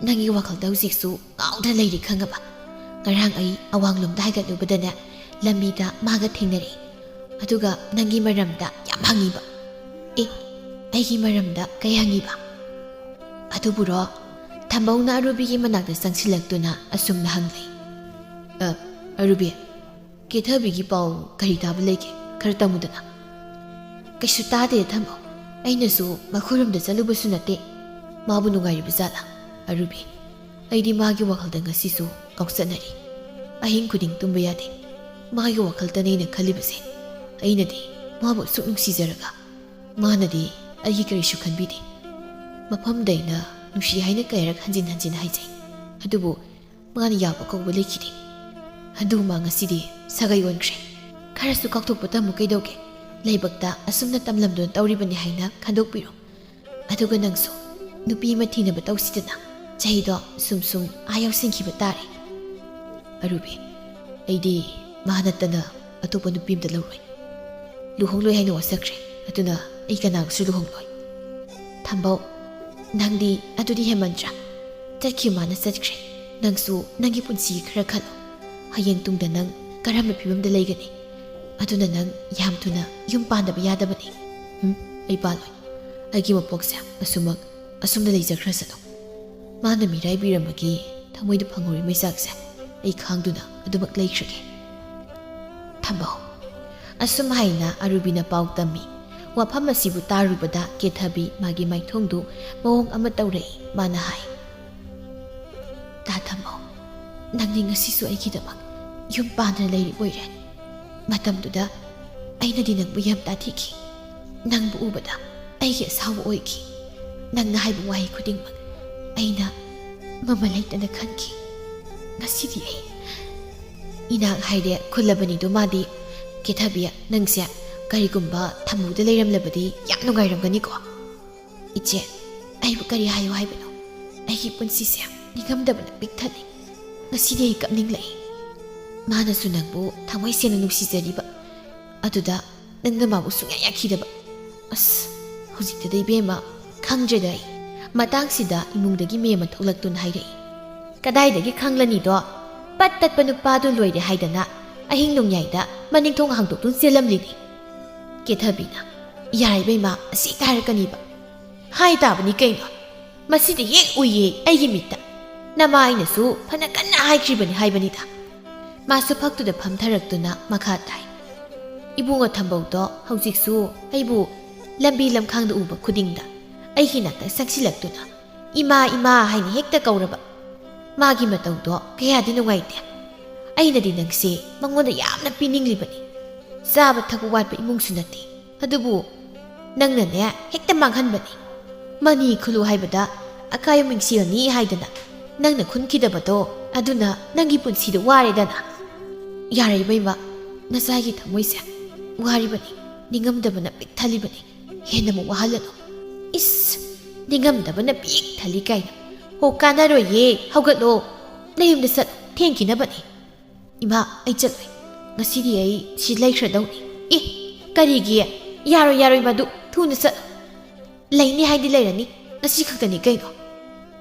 ꯅꯪꯒꯤ ꯋꯥꯈꯜꯗ ꯍꯧꯖꯤꯛꯁꯨ ꯉꯥꯎꯗꯅ ꯂꯩꯔꯤ ꯈꯪꯉꯕ ꯉꯔꯥꯡ ꯑꯩ ꯑꯋꯥꯡꯂꯣꯝꯗ ꯍꯥꯏꯒꯠꯂꯨꯕꯗꯅꯦ ꯂꯝꯕꯤꯗ ꯃꯥꯒ ꯊꯦꯡꯅꯔꯛꯏ ꯑꯗꯨꯒ ꯅꯪꯒꯤ ꯃꯔꯝꯗ ꯌꯥꯝ ꯍꯪꯉꯤꯕ ꯑꯩꯒꯤ ꯃꯔꯝꯗ ꯀꯩ ꯍꯪꯉꯤꯕ ꯑꯗꯨꯕꯨꯔꯣ ꯊꯝꯕꯧꯅ ꯑꯔꯨꯕꯤꯒꯤ ꯃꯅꯥꯛꯇ ꯆꯪꯁꯤꯜꯂꯛꯇꯨꯅ ꯑꯁꯨꯝꯅ ꯍꯪꯂꯩ ꯑꯔꯨꯕꯤ ꯀꯦꯊꯕꯤꯒꯤ ꯄꯥꯎ ꯀꯔꯤ ꯇꯥꯕ ꯂꯩꯒꯦ ꯈꯔ ꯇꯝꯃꯨꯗꯅ ꯀꯩꯁꯨ ꯇꯥꯗꯦ ꯊꯝꯕꯧ ꯑꯩꯅꯁꯨ ꯃꯈꯣꯏꯔꯣꯝꯗ ꯆꯠꯂꯨꯕꯁꯨ ꯅꯠꯇꯦ ꯃꯥꯕꯨ ꯅꯨꯡꯉꯥꯏꯔꯤꯕ ꯖꯥꯠꯂꯥ ꯑꯔꯨꯕꯤ ꯑꯩꯗꯤ ꯃꯥꯒꯤ ꯋꯥꯈꯜꯗ ꯉꯁꯤꯁꯨ ꯉꯥꯎꯆꯠꯅꯔꯤ ꯑꯍꯤꯡ ꯈꯨꯗꯤꯡ ꯇꯨꯝꯕ ꯌꯥꯗꯦ ꯃꯥꯒꯤ ꯋꯥꯈꯜꯗꯅꯦꯅ ꯈꯜꯂꯤꯕꯁꯦ ꯑꯩꯅꯗꯤ ꯃꯥꯕꯨ ꯑꯁꯨꯛ ꯅꯨꯡꯁꯤꯖꯔꯒ ꯃꯥꯅꯗꯤ ꯑꯩꯒꯤ ꯀꯔꯤꯁꯨ ꯈꯟꯕꯤꯗꯦ ꯃꯐꯝꯗ ꯑꯩꯅ ꯅꯨꯡꯁꯤ ꯍꯥꯏꯅ ꯀꯌꯥꯔꯛ ꯍꯟꯖꯤꯟ ꯍꯟꯖꯤꯟ ꯍꯥꯏꯖꯩ ꯑꯗꯨꯕꯨ ꯃꯥꯅ ꯌꯥꯕ ꯀꯧꯕ ꯂꯩꯈꯤꯗꯦ ꯑꯗꯨꯒ ꯃꯥ ꯉꯁꯤꯗꯤ ꯁꯥꯒꯩ ꯑꯣꯟꯈ꯭ꯔꯦ ꯈꯔꯁꯨ ꯀꯥꯎꯊꯣꯛꯄ ꯇꯝꯃꯨ ꯀꯩꯗꯧꯒꯦ ꯂꯥꯏꯕꯛꯇ ꯑꯁꯨꯝꯅ ꯇꯝꯂꯝꯗꯨꯅ ꯇꯧꯔꯤꯕꯅꯤ ꯍꯥꯏꯅ ꯈꯟꯗꯣꯛꯄꯤꯔꯣ ꯑꯗꯨꯒ ꯅꯪꯁꯨ ꯅꯨꯄꯤ ꯑꯃ ꯊꯤꯅꯕ ꯇꯧꯁꯤꯗꯅ ꯆꯍꯤꯗꯣ ꯁꯨꯝ ꯌꯥꯎꯁꯤꯟꯈꯤꯕ ꯇꯥꯔꯦ ꯑꯔꯨꯕꯤ ꯑꯩꯗꯤ ꯃꯥ ꯅꯠꯇꯅ ꯑꯇꯣꯞꯄ ꯅꯨꯄꯤ ꯑꯃꯇ ꯂꯧꯔꯣꯏ ꯂꯨꯍꯣꯡꯂꯣꯏ ꯍꯥꯏꯅ ꯋꯥꯁꯛꯈ꯭ꯔꯦ ꯑꯗꯨꯅ ꯑꯩ ꯀꯅꯥꯒꯁꯨ ꯂꯨꯍꯣꯡꯂꯣꯏ ꯊꯝꯕꯧ ꯅꯪꯗꯤ ꯑꯗꯨꯗꯤ ꯍꯦꯃꯟꯇ꯭ꯔꯥ ꯆꯠꯈꯤꯕ ꯃꯥꯅ ꯆꯠꯈ꯭ꯔꯦ ꯅꯪꯁꯨ ꯅꯪꯒꯤ ꯄꯨꯟꯁꯤ ꯈꯔ ꯈꯜꯂꯣ ꯍꯌꯦꯡ ꯇꯨꯡꯗ ꯅꯪ ꯀꯔꯝꯕ ꯐꯤꯕꯝꯗ ꯂꯩꯒꯅꯤ ꯑꯗꯨꯅ ꯅꯪ ꯌꯥꯝ ꯊꯨꯅ ꯌꯨꯝ ꯄꯥꯟꯗꯕ ꯌꯥꯗꯕꯅꯤ ꯑꯩ ꯄꯥꯜꯂꯣꯏ ꯑꯩꯒꯤ ꯃꯄꯣꯛꯁꯦ ꯑꯁꯨꯝꯅ ꯂꯩꯖꯈ꯭ꯔꯁꯅꯨ ꯃꯥꯅ ꯃꯤꯔꯥꯏꯕꯤꯔꯝꯕꯒꯤ ꯊꯃꯣꯏꯗ ꯐꯪꯍꯧꯔꯤ ꯃꯩꯆꯥꯛꯁꯦ ꯑꯩ ꯈꯥꯡꯗꯨꯅ ꯑꯗꯨꯃꯛ ꯂꯩꯈ꯭ꯔꯒꯦ ꯊꯝꯕꯧ ꯑꯁꯨꯝ ꯍꯥꯏꯅ ꯑꯔꯨꯕꯤꯅ ꯄꯥꯎ ꯇꯝꯃꯤ ꯋꯥꯐꯝ ꯑꯁꯤꯕꯨ ꯇꯥꯔꯨꯕꯗ ꯀꯦꯊꯕꯤ ꯃꯥꯒꯤ ꯃꯥꯏꯊꯣꯡꯗꯨ ꯃꯑꯣꯡ ꯑꯃ ꯇꯧꯔꯛꯏ ꯃꯥꯅ ꯍꯥꯏ ꯇꯥ ꯊꯝꯕꯧ ꯅꯪꯗꯤ ꯉꯁꯤꯁꯨ ꯑꯩꯒꯤꯗꯃꯛ ꯌꯨꯝ ꯄꯥꯟꯗꯅ ꯂꯩꯔꯤ ꯑꯣꯏꯔꯦ ꯃꯇꯝꯗꯨꯗ ꯑꯩꯅꯗꯤ ꯅꯪꯕꯨ ꯌꯥꯝ ꯇꯥꯊꯤꯈꯤ ꯅꯪꯕꯨ ꯎꯕꯗ ꯑꯩꯒꯤ ꯑꯁꯥꯎꯕ ꯑꯣꯏꯈꯤ ꯅꯪꯅ ꯍꯥꯏꯕ ꯋꯥꯍꯩ ꯈꯨꯗꯤꯡꯃꯛ ꯑꯩꯅ ꯃꯃꯜ ꯂꯩꯇꯅ ꯈꯟꯈꯤ ꯉꯁꯤꯗꯤ ꯑꯩ ꯏꯅꯥꯛ ꯍꯥꯏꯔꯦ ꯈꯨꯜꯂꯕꯅꯤꯗꯣ ꯃꯥꯗꯤ ꯀꯦꯊꯕꯤ ꯅꯪꯁꯦ ꯀꯔꯤꯒꯨꯝꯕ ꯊꯃꯨꯗ ꯂꯩꯔꯝꯂꯕꯗꯤ ꯌꯥꯝ ꯅꯨꯡꯉꯥꯏꯔꯝꯒꯅꯤꯀꯣ ꯏꯆꯦ ꯑꯩꯕꯨ ꯀꯔꯤ ꯍꯥꯏꯌꯨ ꯍꯥꯏꯕꯅꯣ ꯑꯩꯒꯤ ꯄꯨꯟꯁꯤꯁꯦ ꯅꯤꯡꯉꯝꯗꯕꯅ ꯄꯤꯛ ꯊꯜꯂꯤ ꯉꯁꯤꯗꯤ ꯑꯩ ꯀꯞꯅꯤꯡꯂꯛꯏ ꯃꯥꯅꯁꯨ ꯅꯪꯕꯨ ꯊꯃꯣꯏ ꯁꯦꯡꯅ ꯅꯨꯡꯁꯤꯖꯔꯤꯕ ꯑꯗꯨꯗ ꯅꯪꯅ ꯃꯥꯕꯨ ꯁꯨꯡꯌꯥ ꯌꯥꯈꯤꯗꯕ ꯑꯁ ꯍꯧꯖꯤꯛꯇꯗ ꯏꯕꯦꯝꯃ ꯈꯪꯗ꯭ꯔꯦꯗ ꯑꯩ ꯃꯇꯥꯡꯁꯤꯗ ꯏꯃꯨꯡꯗꯒꯤ ꯃꯤ ꯑꯃ ꯊꯣꯛꯂꯛꯇꯨꯅ ꯍꯥꯏꯔꯛꯏ ꯀꯗꯥꯏꯗꯒꯤ ꯈꯪꯂꯅꯤꯗꯣ ꯄꯠ ꯇꯠꯄ ꯅꯨꯄꯥꯗꯨ ꯂꯣꯏꯔꯦ ꯍꯥꯏꯗꯅ ꯑꯍꯤꯡ ꯅꯣꯡꯌꯥꯏꯗ ꯃꯅꯤꯡꯊꯣꯡ ꯍꯥꯡꯗꯣꯛꯇꯨꯅ ꯆꯦꯜꯂꯝꯂꯤꯅꯤ ꯀꯦꯊꯕꯤꯅ ꯌꯥꯔꯤꯕ ꯏꯃꯥ ꯑꯁꯤ ꯍꯥꯏꯔꯛꯀꯅꯤꯕ ꯍꯥꯏ ꯇꯥꯕꯅꯤ ꯀꯩꯅꯣ ꯃꯁꯤꯗꯤ ꯍꯦꯛ ꯎꯏꯌꯦ ꯑꯩꯒꯤ ꯃꯤꯠꯇ ꯅꯃꯥ ꯑꯩꯅꯁꯨ ꯐꯅ ꯀꯟꯅ ꯍꯥꯏꯈ꯭ꯔꯤꯕꯅꯤ ꯍꯥꯏꯕꯅꯤꯗ ꯃꯥꯁꯨ ꯐꯛꯇꯨꯗ ꯐꯝꯊꯔꯛꯇꯨꯅ ꯃꯈꯥ ꯇꯥꯏ ꯏꯕꯨꯡꯉꯣ ꯊꯝꯕꯧꯗꯣ ꯍꯧꯖꯤꯛꯁꯨ ꯑꯩꯕꯨ ꯂꯝꯕꯤ ꯂꯝꯈꯥꯡꯗ ꯎꯕ ꯈꯨꯗꯤꯡꯗ ꯑꯩꯒꯤ ꯅꯥꯛꯇ ꯁꯛꯁꯤꯜꯂꯛꯇꯨꯅ ꯏꯃꯥ ꯏꯃꯥ ꯍꯥꯏꯅ ꯍꯦꯛꯇ ꯀꯧꯔꯕ ꯃꯥꯒꯤ ꯃꯇꯧꯗꯣ ꯀꯌꯥꯗꯤ ꯅꯨꯡꯉꯥꯏꯇꯦ ꯑꯩꯅꯗꯤ ꯅꯪꯁꯦ ꯃꯉꯣꯟꯗ ꯌꯥꯝꯅ ꯄꯤꯅꯤꯡꯂꯤꯕꯅꯤ ꯆꯥꯕ ꯊꯛꯄ ꯋꯥꯠꯄ ꯏꯃꯨꯡꯁꯨ ꯅꯠꯇꯦ ꯑꯗꯨꯕꯨ ꯅꯪꯅꯅꯦ ꯍꯦꯛꯇ ꯃꯥꯡꯍꯟꯕꯅꯤ ꯃꯅꯤ ꯈꯨꯜꯂꯨ ꯍꯥꯏꯕꯗ ꯑꯀꯥꯏꯕ ꯃꯤꯡꯁꯦꯜꯅꯤ ꯍꯥꯏꯗꯅ ꯅꯪꯅ ꯈꯨꯟꯈꯤꯗꯕꯗꯣ ꯑꯗꯨꯅ ꯅꯪꯒꯤ ꯄꯨꯟꯁꯤꯗ ꯋꯥꯔꯦꯗꯅ ꯌꯥꯔꯤꯕ ꯏꯃꯥ ꯅꯆꯥꯒꯤ ꯊꯃꯣꯏꯁꯦ ꯋꯥꯔꯤꯕꯅꯤ ꯅꯤꯡꯉꯝꯗꯕꯅ ꯄꯤꯛ ꯊꯜꯂꯤꯕꯅꯤ ꯍꯦꯟꯅ ꯑꯃꯨꯛ ꯋꯥꯍꯜꯂꯅꯨ ꯏꯁ ꯅꯤꯡꯉꯝꯗꯕꯅ ꯄꯤꯛ ꯊꯜꯂꯤ ꯀꯥꯏꯅ ꯍꯣ ꯀꯥꯟꯅꯔꯣꯏꯌꯦ ꯍꯧꯒꯠꯂꯣ ꯅꯌꯨꯝꯗ ꯆꯠ ꯊꯦꯡꯈꯤꯅꯕꯅꯤ ꯏꯃꯥ ꯑꯩ ꯆꯠꯂꯣꯏ ꯉꯁꯤꯗꯤ ꯑꯩ ꯁꯤ ꯂꯩꯈ꯭ꯔꯗꯧꯅꯤ ꯑꯦ ꯀꯔꯤꯒꯤ ꯌꯥꯔꯣꯏ ꯌꯥꯔꯣꯏ ꯃꯗꯨ ꯊꯨꯅ ꯆꯠ ꯂꯩꯅꯤ ꯍꯥꯏꯗꯤ ꯂꯩꯔꯅꯤ ꯉꯁꯤ ꯈꯛꯇꯅꯤ ꯀꯩꯅꯣ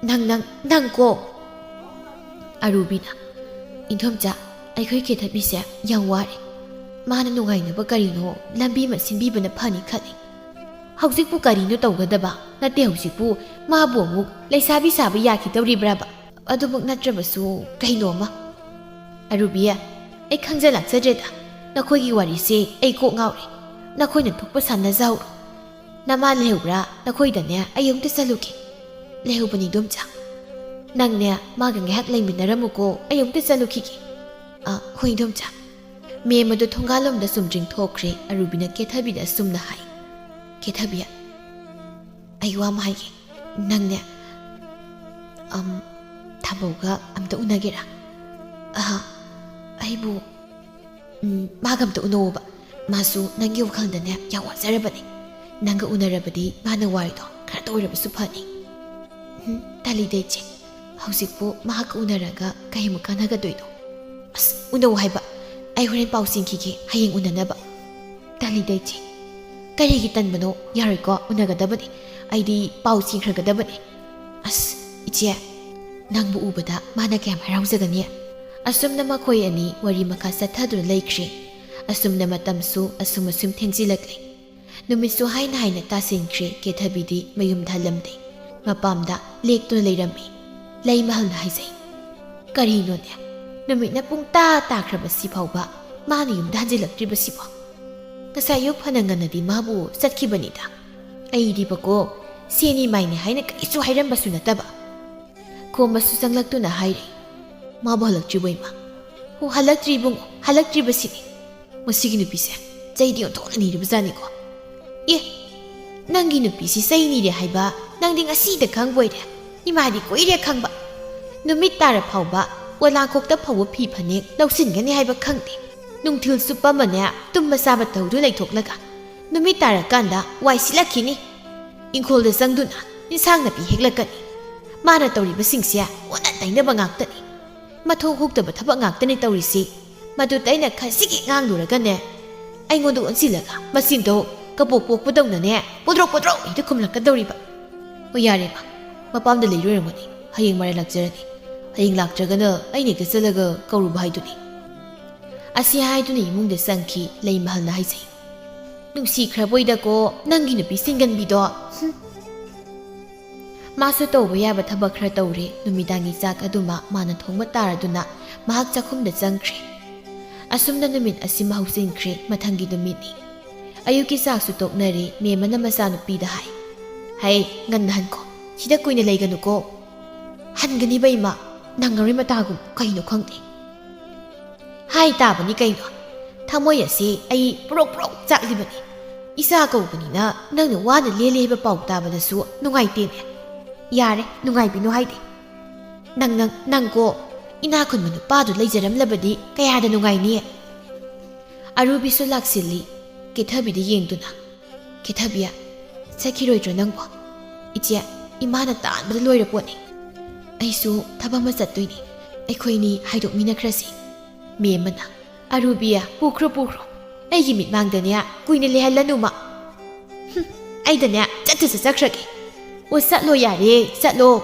ꯅꯪ ꯀꯣ ꯑꯔꯨꯕꯤꯅ ꯏꯟꯊꯣꯝꯆꯥ ꯑꯩꯈꯣꯏ ꯀꯦꯊꯕꯤꯁꯦ ꯌꯥꯝ ꯋꯥꯔꯦ ꯃꯥꯅ ꯅꯨꯡꯉꯥꯏꯅꯕ ꯀꯔꯤꯅꯣ ꯂꯝꯕꯤ ꯑꯃ ꯁꯤꯟꯕꯤꯕꯅ ꯐꯅꯤ ꯈꯜꯂꯤ ꯍꯧꯖꯤꯛꯄꯨ ꯀꯔꯤꯅꯣ ꯇꯧꯒꯗꯕ ꯅꯠꯇꯦ ꯍꯧꯖꯤꯛꯄꯨ ꯃꯥꯕꯨ ꯑꯃꯨꯛ ꯂꯩꯁꯥꯕꯤ ꯁꯥꯕ ꯌꯥꯈꯤꯗꯧꯔꯤꯕ꯭ꯔꯕ ꯑꯗꯨꯃꯛ ꯅꯠꯇ꯭ꯔꯕꯁꯨ ꯀꯩꯅꯣꯃ ꯑꯔꯨꯕꯤ ꯑꯩ ꯈꯪꯖ ꯂꯥꯛꯆꯗ꯭ꯔꯦꯗ ꯅꯈꯣꯏꯒꯤ ꯋꯥꯔꯤꯁꯦ ꯑꯩ ꯀꯣꯛ ꯉꯥꯎꯔꯦ ꯅꯈꯣꯏꯅ ꯊꯣꯛꯄ ꯁꯥꯟꯅꯖꯍꯧꯔꯣ ꯅꯃꯥ ꯂꯩꯍꯧꯕ꯭ꯔꯥ ꯅꯈꯣꯏꯗꯅꯦ ꯑꯩ ꯑꯃꯨꯛꯇ ꯆꯠꯂꯨꯒꯦ ꯂꯩꯍꯧꯕꯅꯤ ꯏꯗꯣꯝꯆꯥ ꯅꯪꯅꯦ ꯃꯥꯒ ꯉꯥꯏꯍꯥꯛ ꯂꯩꯃꯤꯟꯅꯔꯝꯃꯨꯀꯣ ꯑꯩ ꯑꯃꯨꯛꯇ ꯆꯠꯂꯨꯈꯤꯒꯦ ꯍꯣꯏ ꯏꯗꯣꯝꯆꯥ ꯃꯦꯝ ꯑꯗꯨ ꯊꯣꯡꯒꯥꯜꯂꯣꯝꯗ ꯆꯨꯝꯗ꯭ꯔꯤꯡꯊꯣꯛꯈ꯭ꯔꯦ ꯑꯔꯨꯕꯤꯅ ꯀꯦꯊꯕꯤꯗ ꯑꯁꯨꯝꯅ ꯍꯥꯏ ꯀꯦꯊꯕꯤ ꯑꯩ ꯋꯥ ꯑꯃ ꯍꯥꯏꯒꯦ ꯅꯪꯅꯦ ꯊꯝꯕꯧꯒ ꯑꯝꯇ ꯎꯅꯒꯦꯔꯥ ꯑꯩꯕꯨ ꯃꯥꯒ ꯑꯝꯇ ꯎꯅꯧꯕ ꯃꯥꯁꯨ ꯅꯪꯒꯤ ꯋꯥꯈꯜꯗꯅꯦ ꯌꯥꯝ ꯋꯥꯖꯔꯕꯅꯤ ꯅꯪꯒ ꯎꯅꯔꯕꯗꯤ ꯃꯥꯅ ꯋꯥꯔꯤꯗꯣ ꯈꯔꯇ ꯑꯣꯏꯔꯕꯁꯨ ꯐꯅꯤ ꯇꯜꯂꯤꯗ ꯏꯆꯦ ꯍꯧꯖꯤꯛꯄꯨ ꯃꯍꯥꯛꯀ ꯎꯅꯔꯒ ꯀꯩꯃꯨꯛ ꯀꯥꯟꯅꯒꯗꯣꯏꯅꯣ ꯑꯁ ꯎꯅꯧ ꯍꯥꯏꯕ ꯑꯩ ꯍꯣꯔꯦꯟ ꯄꯥꯎ ꯆꯤꯡꯈꯤꯒꯦ ꯍꯌꯦꯡ ꯎꯅꯅꯕ ꯇꯜꯂꯤꯗ ꯏꯆꯦ ꯀꯔꯤꯒꯤ ꯇꯟꯕꯅꯣ ꯌꯥꯔꯣꯏꯀꯣ ꯎꯅꯒꯗꯕꯅꯤ ꯑꯩꯗꯤ ꯄꯥꯎ ꯆꯤꯡꯈ꯭ꯔꯒꯗꯕꯅꯤ ꯑꯁ ꯏꯆꯦ ꯅꯪꯕꯨ ꯎꯕꯗ ꯃꯥꯅ ꯀꯌꯥꯝ ꯍꯔꯥꯎꯖꯒꯅꯤ ꯑꯁꯨꯝꯅ ꯃꯈꯣꯏ ꯑꯅꯤ ꯋꯥꯔꯤ ꯃꯈꯥ ꯆꯠꯊꯗꯨꯅ ꯂꯩꯈ꯭ꯔꯦ ꯑꯁꯨꯝꯅ ꯃꯇꯝꯁꯨ ꯑꯁꯨꯝ ꯊꯦꯡꯖꯤꯜꯂꯛꯂꯦ ꯅꯨꯃꯤꯠꯁꯨ ꯍꯥꯏꯅ ꯍꯥꯏꯅ ꯇꯥꯁꯤꯟꯈ꯭ꯔꯦ ꯀꯦꯊꯕꯤꯗꯤ ꯃꯌꯨꯝꯗ ꯍꯜꯂꯝꯗꯦ ꯃꯄꯥꯝꯗ ꯂꯦꯛꯇꯨꯅ ꯂꯩꯔꯝꯃꯤ ꯂꯩ ꯃꯍꯜꯅ ꯍꯥꯏꯖꯩ ꯀꯔꯤꯅꯣꯅꯦ ꯅꯨꯃꯤꯠꯅ ꯄꯨꯡ ꯇꯥꯈ꯭ꯔꯕꯁꯤ ꯐꯥꯎꯕ ꯃꯥꯅ ꯌꯨꯝꯗ ꯍꯟꯖꯤꯜꯂꯛꯇ꯭ꯔꯤꯕꯁꯤꯕꯣ ꯉꯁꯥꯏ ꯑꯌꯨꯛ ꯐꯅ ꯉꯟꯅꯗꯤ ꯃꯥꯕꯨ ꯆꯠꯈꯤꯕꯅꯤꯗ ꯑꯩꯗꯤꯕꯀꯣ ꯁꯦꯅꯤ ꯃꯥꯏꯅꯤ ꯍꯥꯏꯅ ꯀꯔꯤꯁꯨ ꯍꯥꯏꯔꯝꯕꯁꯨ ꯅꯠꯇꯕ ꯈꯣꯝꯕꯁꯨ ꯆꯪꯂꯛꯇꯨꯅ ꯍꯥꯏꯔꯦ ꯃꯥꯕꯨ ꯍꯜꯂꯛꯇ꯭ꯔꯤꯕꯣ ꯏꯃꯥ ꯍꯣ ꯍꯜꯂꯛꯇ꯭ꯔꯤ ꯏꯕꯨꯡꯉꯣ ꯍꯜꯂꯛꯇ꯭ꯔꯤꯕꯁꯤꯅꯤ ꯃꯁꯤꯒꯤ ꯅꯨꯄꯤꯁꯦ ꯆꯩꯗꯤ ꯑꯣꯟꯊꯣꯛꯅ ꯅꯤꯔꯤꯕꯖꯥꯠꯅꯤꯀꯣ ꯑꯦ ꯅꯪꯒꯤ ꯅꯨꯄꯤꯁꯤ ꯆꯩ ꯅꯤꯔꯦ ꯍꯥꯏꯕ ꯅꯪꯗꯤ ꯉꯁꯤꯗ ꯈꯪꯕꯣꯏꯔꯦ ꯏꯃꯥꯗꯤ ꯀꯨꯏꯔꯦ ꯈꯪꯕ ꯅꯨꯃꯤꯠ ꯇꯥꯔ ꯐꯥꯎꯕ ꯄꯣꯂꯥꯡꯈꯣꯛꯇ ꯐꯧꯕ ꯐꯤ ꯐꯅꯦꯛ ꯂꯧꯁꯤꯟꯒꯅꯤ ꯍꯥꯏꯕ ꯈꯪꯗꯦ ꯅꯨꯡꯊꯤꯜ ꯆꯨꯞꯄ ꯑꯃꯅꯦ ꯇꯨꯝꯕ ꯆꯥꯕ ꯇꯧꯗꯨ ꯂꯩꯊꯣꯛꯂꯒ ꯅꯨꯃꯤꯠ ꯇꯥꯔꯀꯥꯟꯗ ꯋꯥꯏ ꯁꯤꯜꯂꯛꯈꯤꯅꯤ ꯏꯪꯈꯣꯜꯗ ꯆꯪꯗꯨꯅ ꯏꯟꯁꯥꯡ ꯅꯥꯄꯤ ꯍꯦꯛꯂꯛꯀꯅꯤ ꯃꯥꯅ ꯇꯧꯔꯤꯕꯁꯤꯡꯁꯦ ꯑꯣꯟꯅ ꯇꯩꯅꯕ ꯉꯥꯛꯇꯅꯤ ꯃꯊꯣꯡ ꯍꯨꯛꯇꯕ ꯊꯕꯛ ꯉꯥꯛꯇꯅꯤ ꯇꯧꯔꯤꯁꯤ ꯃꯗꯨꯗ ꯑꯩꯅ ꯈꯖꯤꯛ ꯉꯥꯡꯂꯨꯔꯒꯅꯦ ꯑꯩꯉꯣꯟꯗ ꯑꯣꯟꯁꯤꯜꯂꯒ ꯃꯆꯤꯟꯗꯣ ꯀꯕꯣꯛ ꯄꯣꯛꯄꯗꯧꯅꯅꯦ ꯄꯣꯗ꯭ꯔꯣꯛ ꯍꯦꯛꯇ ꯈꯨꯝꯂꯛꯀꯗꯧꯔꯤꯕ ꯍꯣꯏ ꯌꯥꯔꯦꯕ ꯃꯄꯥꯝꯗ ꯂꯩꯔꯣꯏꯔꯝꯒꯅꯤ ꯍꯌꯦꯡ ꯃꯔꯥꯏ ꯂꯥꯛꯆꯔꯅꯤ ꯍꯌꯦꯡ ꯂꯥꯛꯇ꯭ꯔꯒꯅ ꯑꯩꯅ ꯍꯦꯛꯇ ꯆꯠꯂꯒ ꯀꯧꯔꯨꯕ ꯍꯥꯏꯗꯨꯅꯤ ꯑꯁꯤ ꯍꯥꯏꯗꯨꯅ ꯏꯃꯨꯡꯗ ꯆꯪꯈꯤ ꯂꯩ ꯃꯍꯜꯅ ꯍꯥꯏꯖꯩ ꯅꯨꯡꯁꯤꯈ꯭ꯔꯕꯣꯏꯗꯀꯣ ꯅꯪꯒꯤ ꯅꯨꯄꯤ ꯁꯤꯡꯒꯟꯕꯤꯗꯣ ꯃꯥꯁꯨ ꯇꯧꯕ ꯌꯥꯕ ꯊꯕꯛ ꯈꯔ ꯇꯧꯔꯦ ꯅꯨꯃꯤꯗꯥꯡꯒꯤ ꯆꯥꯛ ꯑꯗꯨꯃ ꯃꯥꯅ ꯊꯣꯡꯕ ꯇꯥꯔꯗꯨꯅ ꯃꯍꯥꯛ ꯆꯥꯛꯈꯨꯝꯗ ꯆꯪꯈ꯭ꯔꯦ ꯑꯁꯨꯝꯅ ꯅꯨꯃꯤꯠ ꯑꯁꯤꯃ ꯍꯧꯖꯤꯟꯈ꯭ꯔꯦ ꯃꯊꯪꯒꯤ ꯅꯨꯃꯤꯠꯅꯤ ꯑꯌꯨꯛꯀꯤ ꯆꯥꯛꯁꯨ ꯇꯣꯛꯅꯔꯦ ꯃꯦꯝꯃꯅ ꯃꯆꯥꯅꯨꯄꯤꯗ ꯍꯥꯏ ꯉꯟꯅ ꯍꯟꯈꯣ ꯁꯤꯗ ꯀꯨꯏꯅ ꯂꯩꯒꯅꯨꯀꯣ ꯍꯟꯒꯅꯤꯕ ꯏꯃꯥ ꯅꯪꯉꯔꯣꯏ ꯃꯇꯥꯒꯨꯝ ꯀꯩꯅꯣ ꯈꯪꯗꯦ ꯍꯥꯏ ꯇꯥꯕꯅꯤ ꯀꯩꯅꯣ ꯊꯃꯣꯏ ꯑꯁꯤ ꯑꯩ ꯄꯨꯔꯣꯛ ꯆꯥꯛꯂꯤꯕꯅꯤ ꯏꯆꯥ ꯀꯧꯕꯅꯤꯅ ꯅꯪꯅ ꯋꯥꯅ ꯂꯦꯜꯂꯦ ꯍꯥꯏꯕ ꯄꯥꯎ ꯇꯥꯕꯗꯁꯨ ꯅꯨꯡꯉꯥꯏꯇꯦꯅꯦ ꯌꯥꯔꯦ ꯅꯨꯡꯉꯥꯏꯕꯤꯅꯣ ꯍꯥꯏꯗꯦ ꯅꯪꯀꯣ ina khunma nupadu leijaramlabadi kayada nungaini. Arubisu laksili Kethabida yengduna. Kethabia sakhiroidro nangbo. Ichia imana taanbada loira poni. Aisu thabama chattoini. Aikhoini haidokminakrasi. Memana Arubia pukro. Aigi mitmangdania kuina lehallanuma. Aidania chattu sakrake. O satlo yare satlo.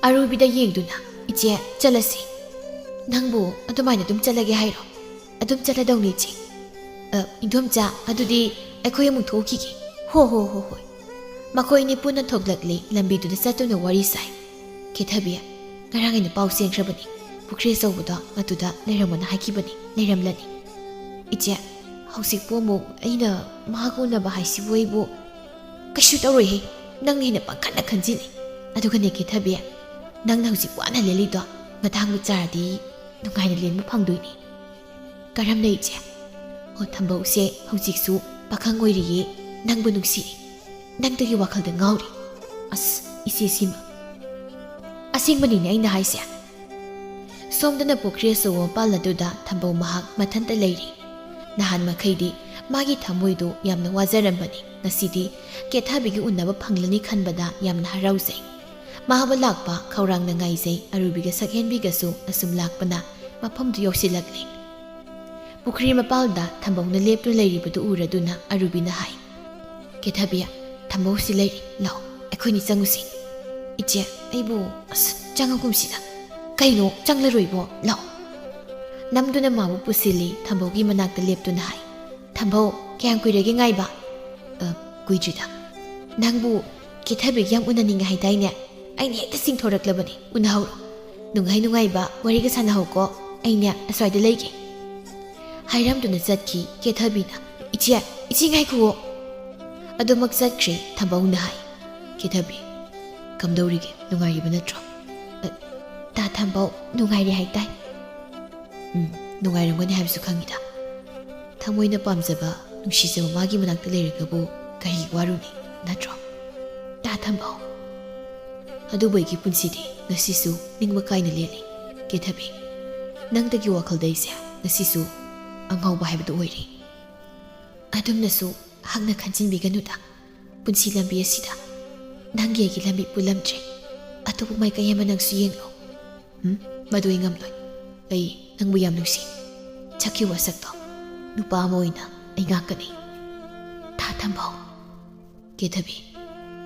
Arubida yengduna. Ichia chalasi. Nangbo adumaina dum chalage hairo. Adum chaladawni chi. Indumcha adudi aikhoy amuk thokiki. Ho. Makoini puna thoglakli lambidu da satuna wari sai. Kethabia ngarangina pau sengkrabani. Pukri saubuda atuda leiramana hakibani leiramlani. Ichia hausik pomo aina mahakuna ba haisibu ibu kashu tawroi he nang hina pangkana khanjili aduga ne Kethabia nang hausik wana leli do ngatang charadi nungaina lenmu phangdoini. Karamna ichia o thambau se hausik su pakhang oiriye nangbu nungsi nangdagi wakhalda ngauri. As isi sima asingmani ne aina haisia. Somdana pukri so paladuda thambau mahak mathanta leiri. Nahan makhaidi magi thamoidu yamna wajarambani ngasidi Kethabigi unnaba phanglani khanbada yamna harauzai. Mahaba lakpa khaurangna ngaizai Arubiga sakhenbiga su asum lakpana maphamdu yoksilakli. Pukri mapalda thambauna leptu leiribadu uraduna Arubina hai. Kethabia thambau si leiri lao aikhoini changusi. Iche aibu changagumsida kaino changlaroibo lao. Namduna mabu pusili thambaugi manakta leptuna hai. Thambau kyang kuirege ngaiba? Kuijida. Nangbu Kethabigi yam unaninga haidaine. Aine hekta singthoraklabani unahau. Nungaiba wariga sanahauko aine aswaida leige. Hairamduna zatki Kethabina. Ichi ngaikuo. Adumak zatkri thambauna hai. Kethabi kamdaurige nungaiba natro. Ta thambau nungairi haitai. Nungairamgani habisu khangida. Thamoina pamjaba nungsijaba magi manakta leiragabu kari waruni natro. Ta thambau adubaigi punsidi ngasisu ningma kaina leli. Kethabi nangdagi wakhaldaise ngasisu angauba haibadu oiri. Adumnasu hangna khanjinbiganuda punsi lambi asida nangi agi lambi pulamdre atopu maikay ama nangsu yenglo. Madu ingamloy ay nangbu yam nungsi chakiwa sakto nupa mo ina ay ngakani. Ta thambau Kethabi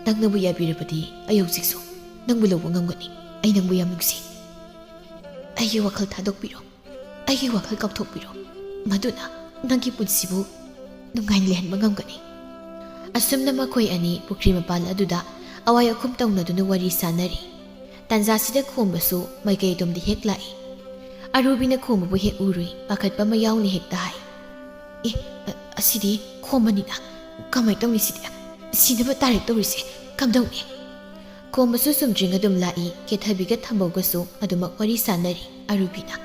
nangnabu yabirabadi ayaw sikso nangbu lawbo ngamgani ay nangbu yam nungsi. Aygi wakhal thadokpiro aygi wakhal kapthokpiro maduna nanggi punsibu nungain lehanba ngamgani. Asumna makhoi ani pukri mapal aduda away akhum tawnaduna wari sanari. Tanjasida khombasu maikay domdi hek lai. Arubina khombabu hek urui pakhatpa mayawni hek dahai. Asidi khomanina kamay tawni sidi sinaba tarik tawrise kamdawni. Khombasu sumdring adum lai Kethabiga thambaugasu adumak wari sanari Arubina.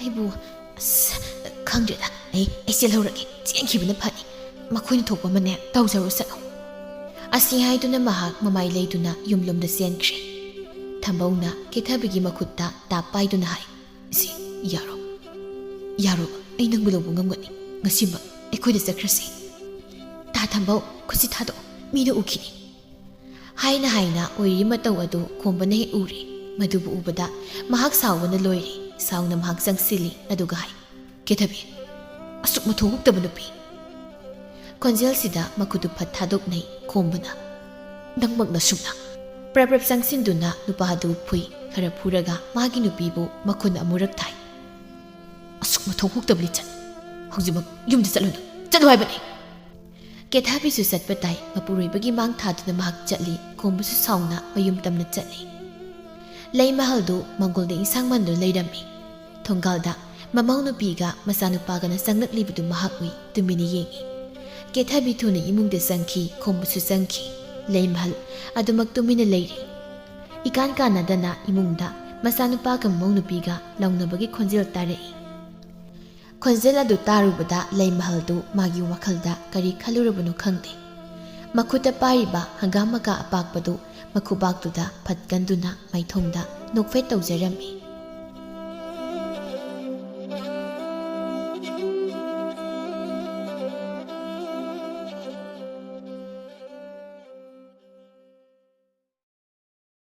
Aibu khangdreda ay silhaurage chengkhibana phani makhoina thokpa mane tawjaru sano. Asi haiduna mahak mamai leiduna yumlumda senkre. Thambauna Kethabigi makhutta tapaiduna hai. Si yaro ay nangbu lawbo ngamgani ngasima aikhoida sakrasi. Ta thambau khusi thado mina ukini. Haina oiri mataw adu khombana he uri madubu ubada mahak sawna loiri sawna mahak sangsili aduga hai. Kethabi asuk mathogukta banupi konjel sida makudu phat thadok nei khombana dangmakna sumna prap sangsinduna nupa hadu phui khara phuraga magi nupibu makhun amurak thai. Asuk mathogukta blichan hojima yumda chalo haibani. Kethabi su satpatai mapuroibagi mang thaduna mahak chatli khombusu sauna mayum tamna chatli. Lei mahaldu mangolda insang mandu leirami. Thongalda mamau nupiga masanupagana sangnaklibudu mahak ui tumini yengi. Kethabi thuna imungda sangki khombusu sangki. Lei mahal adumak tumina leiri. Ikan kanadana imungda masanupaga mamau nupiga launabagi khonjel tarei. Khonjel adu tarubada lei mahaldu magi wakhalda kari khalurabunu khangde. Makhuta pariba hangamaka apakpadu makhubaktuda phatganduna maithongda nokfet tawjarami.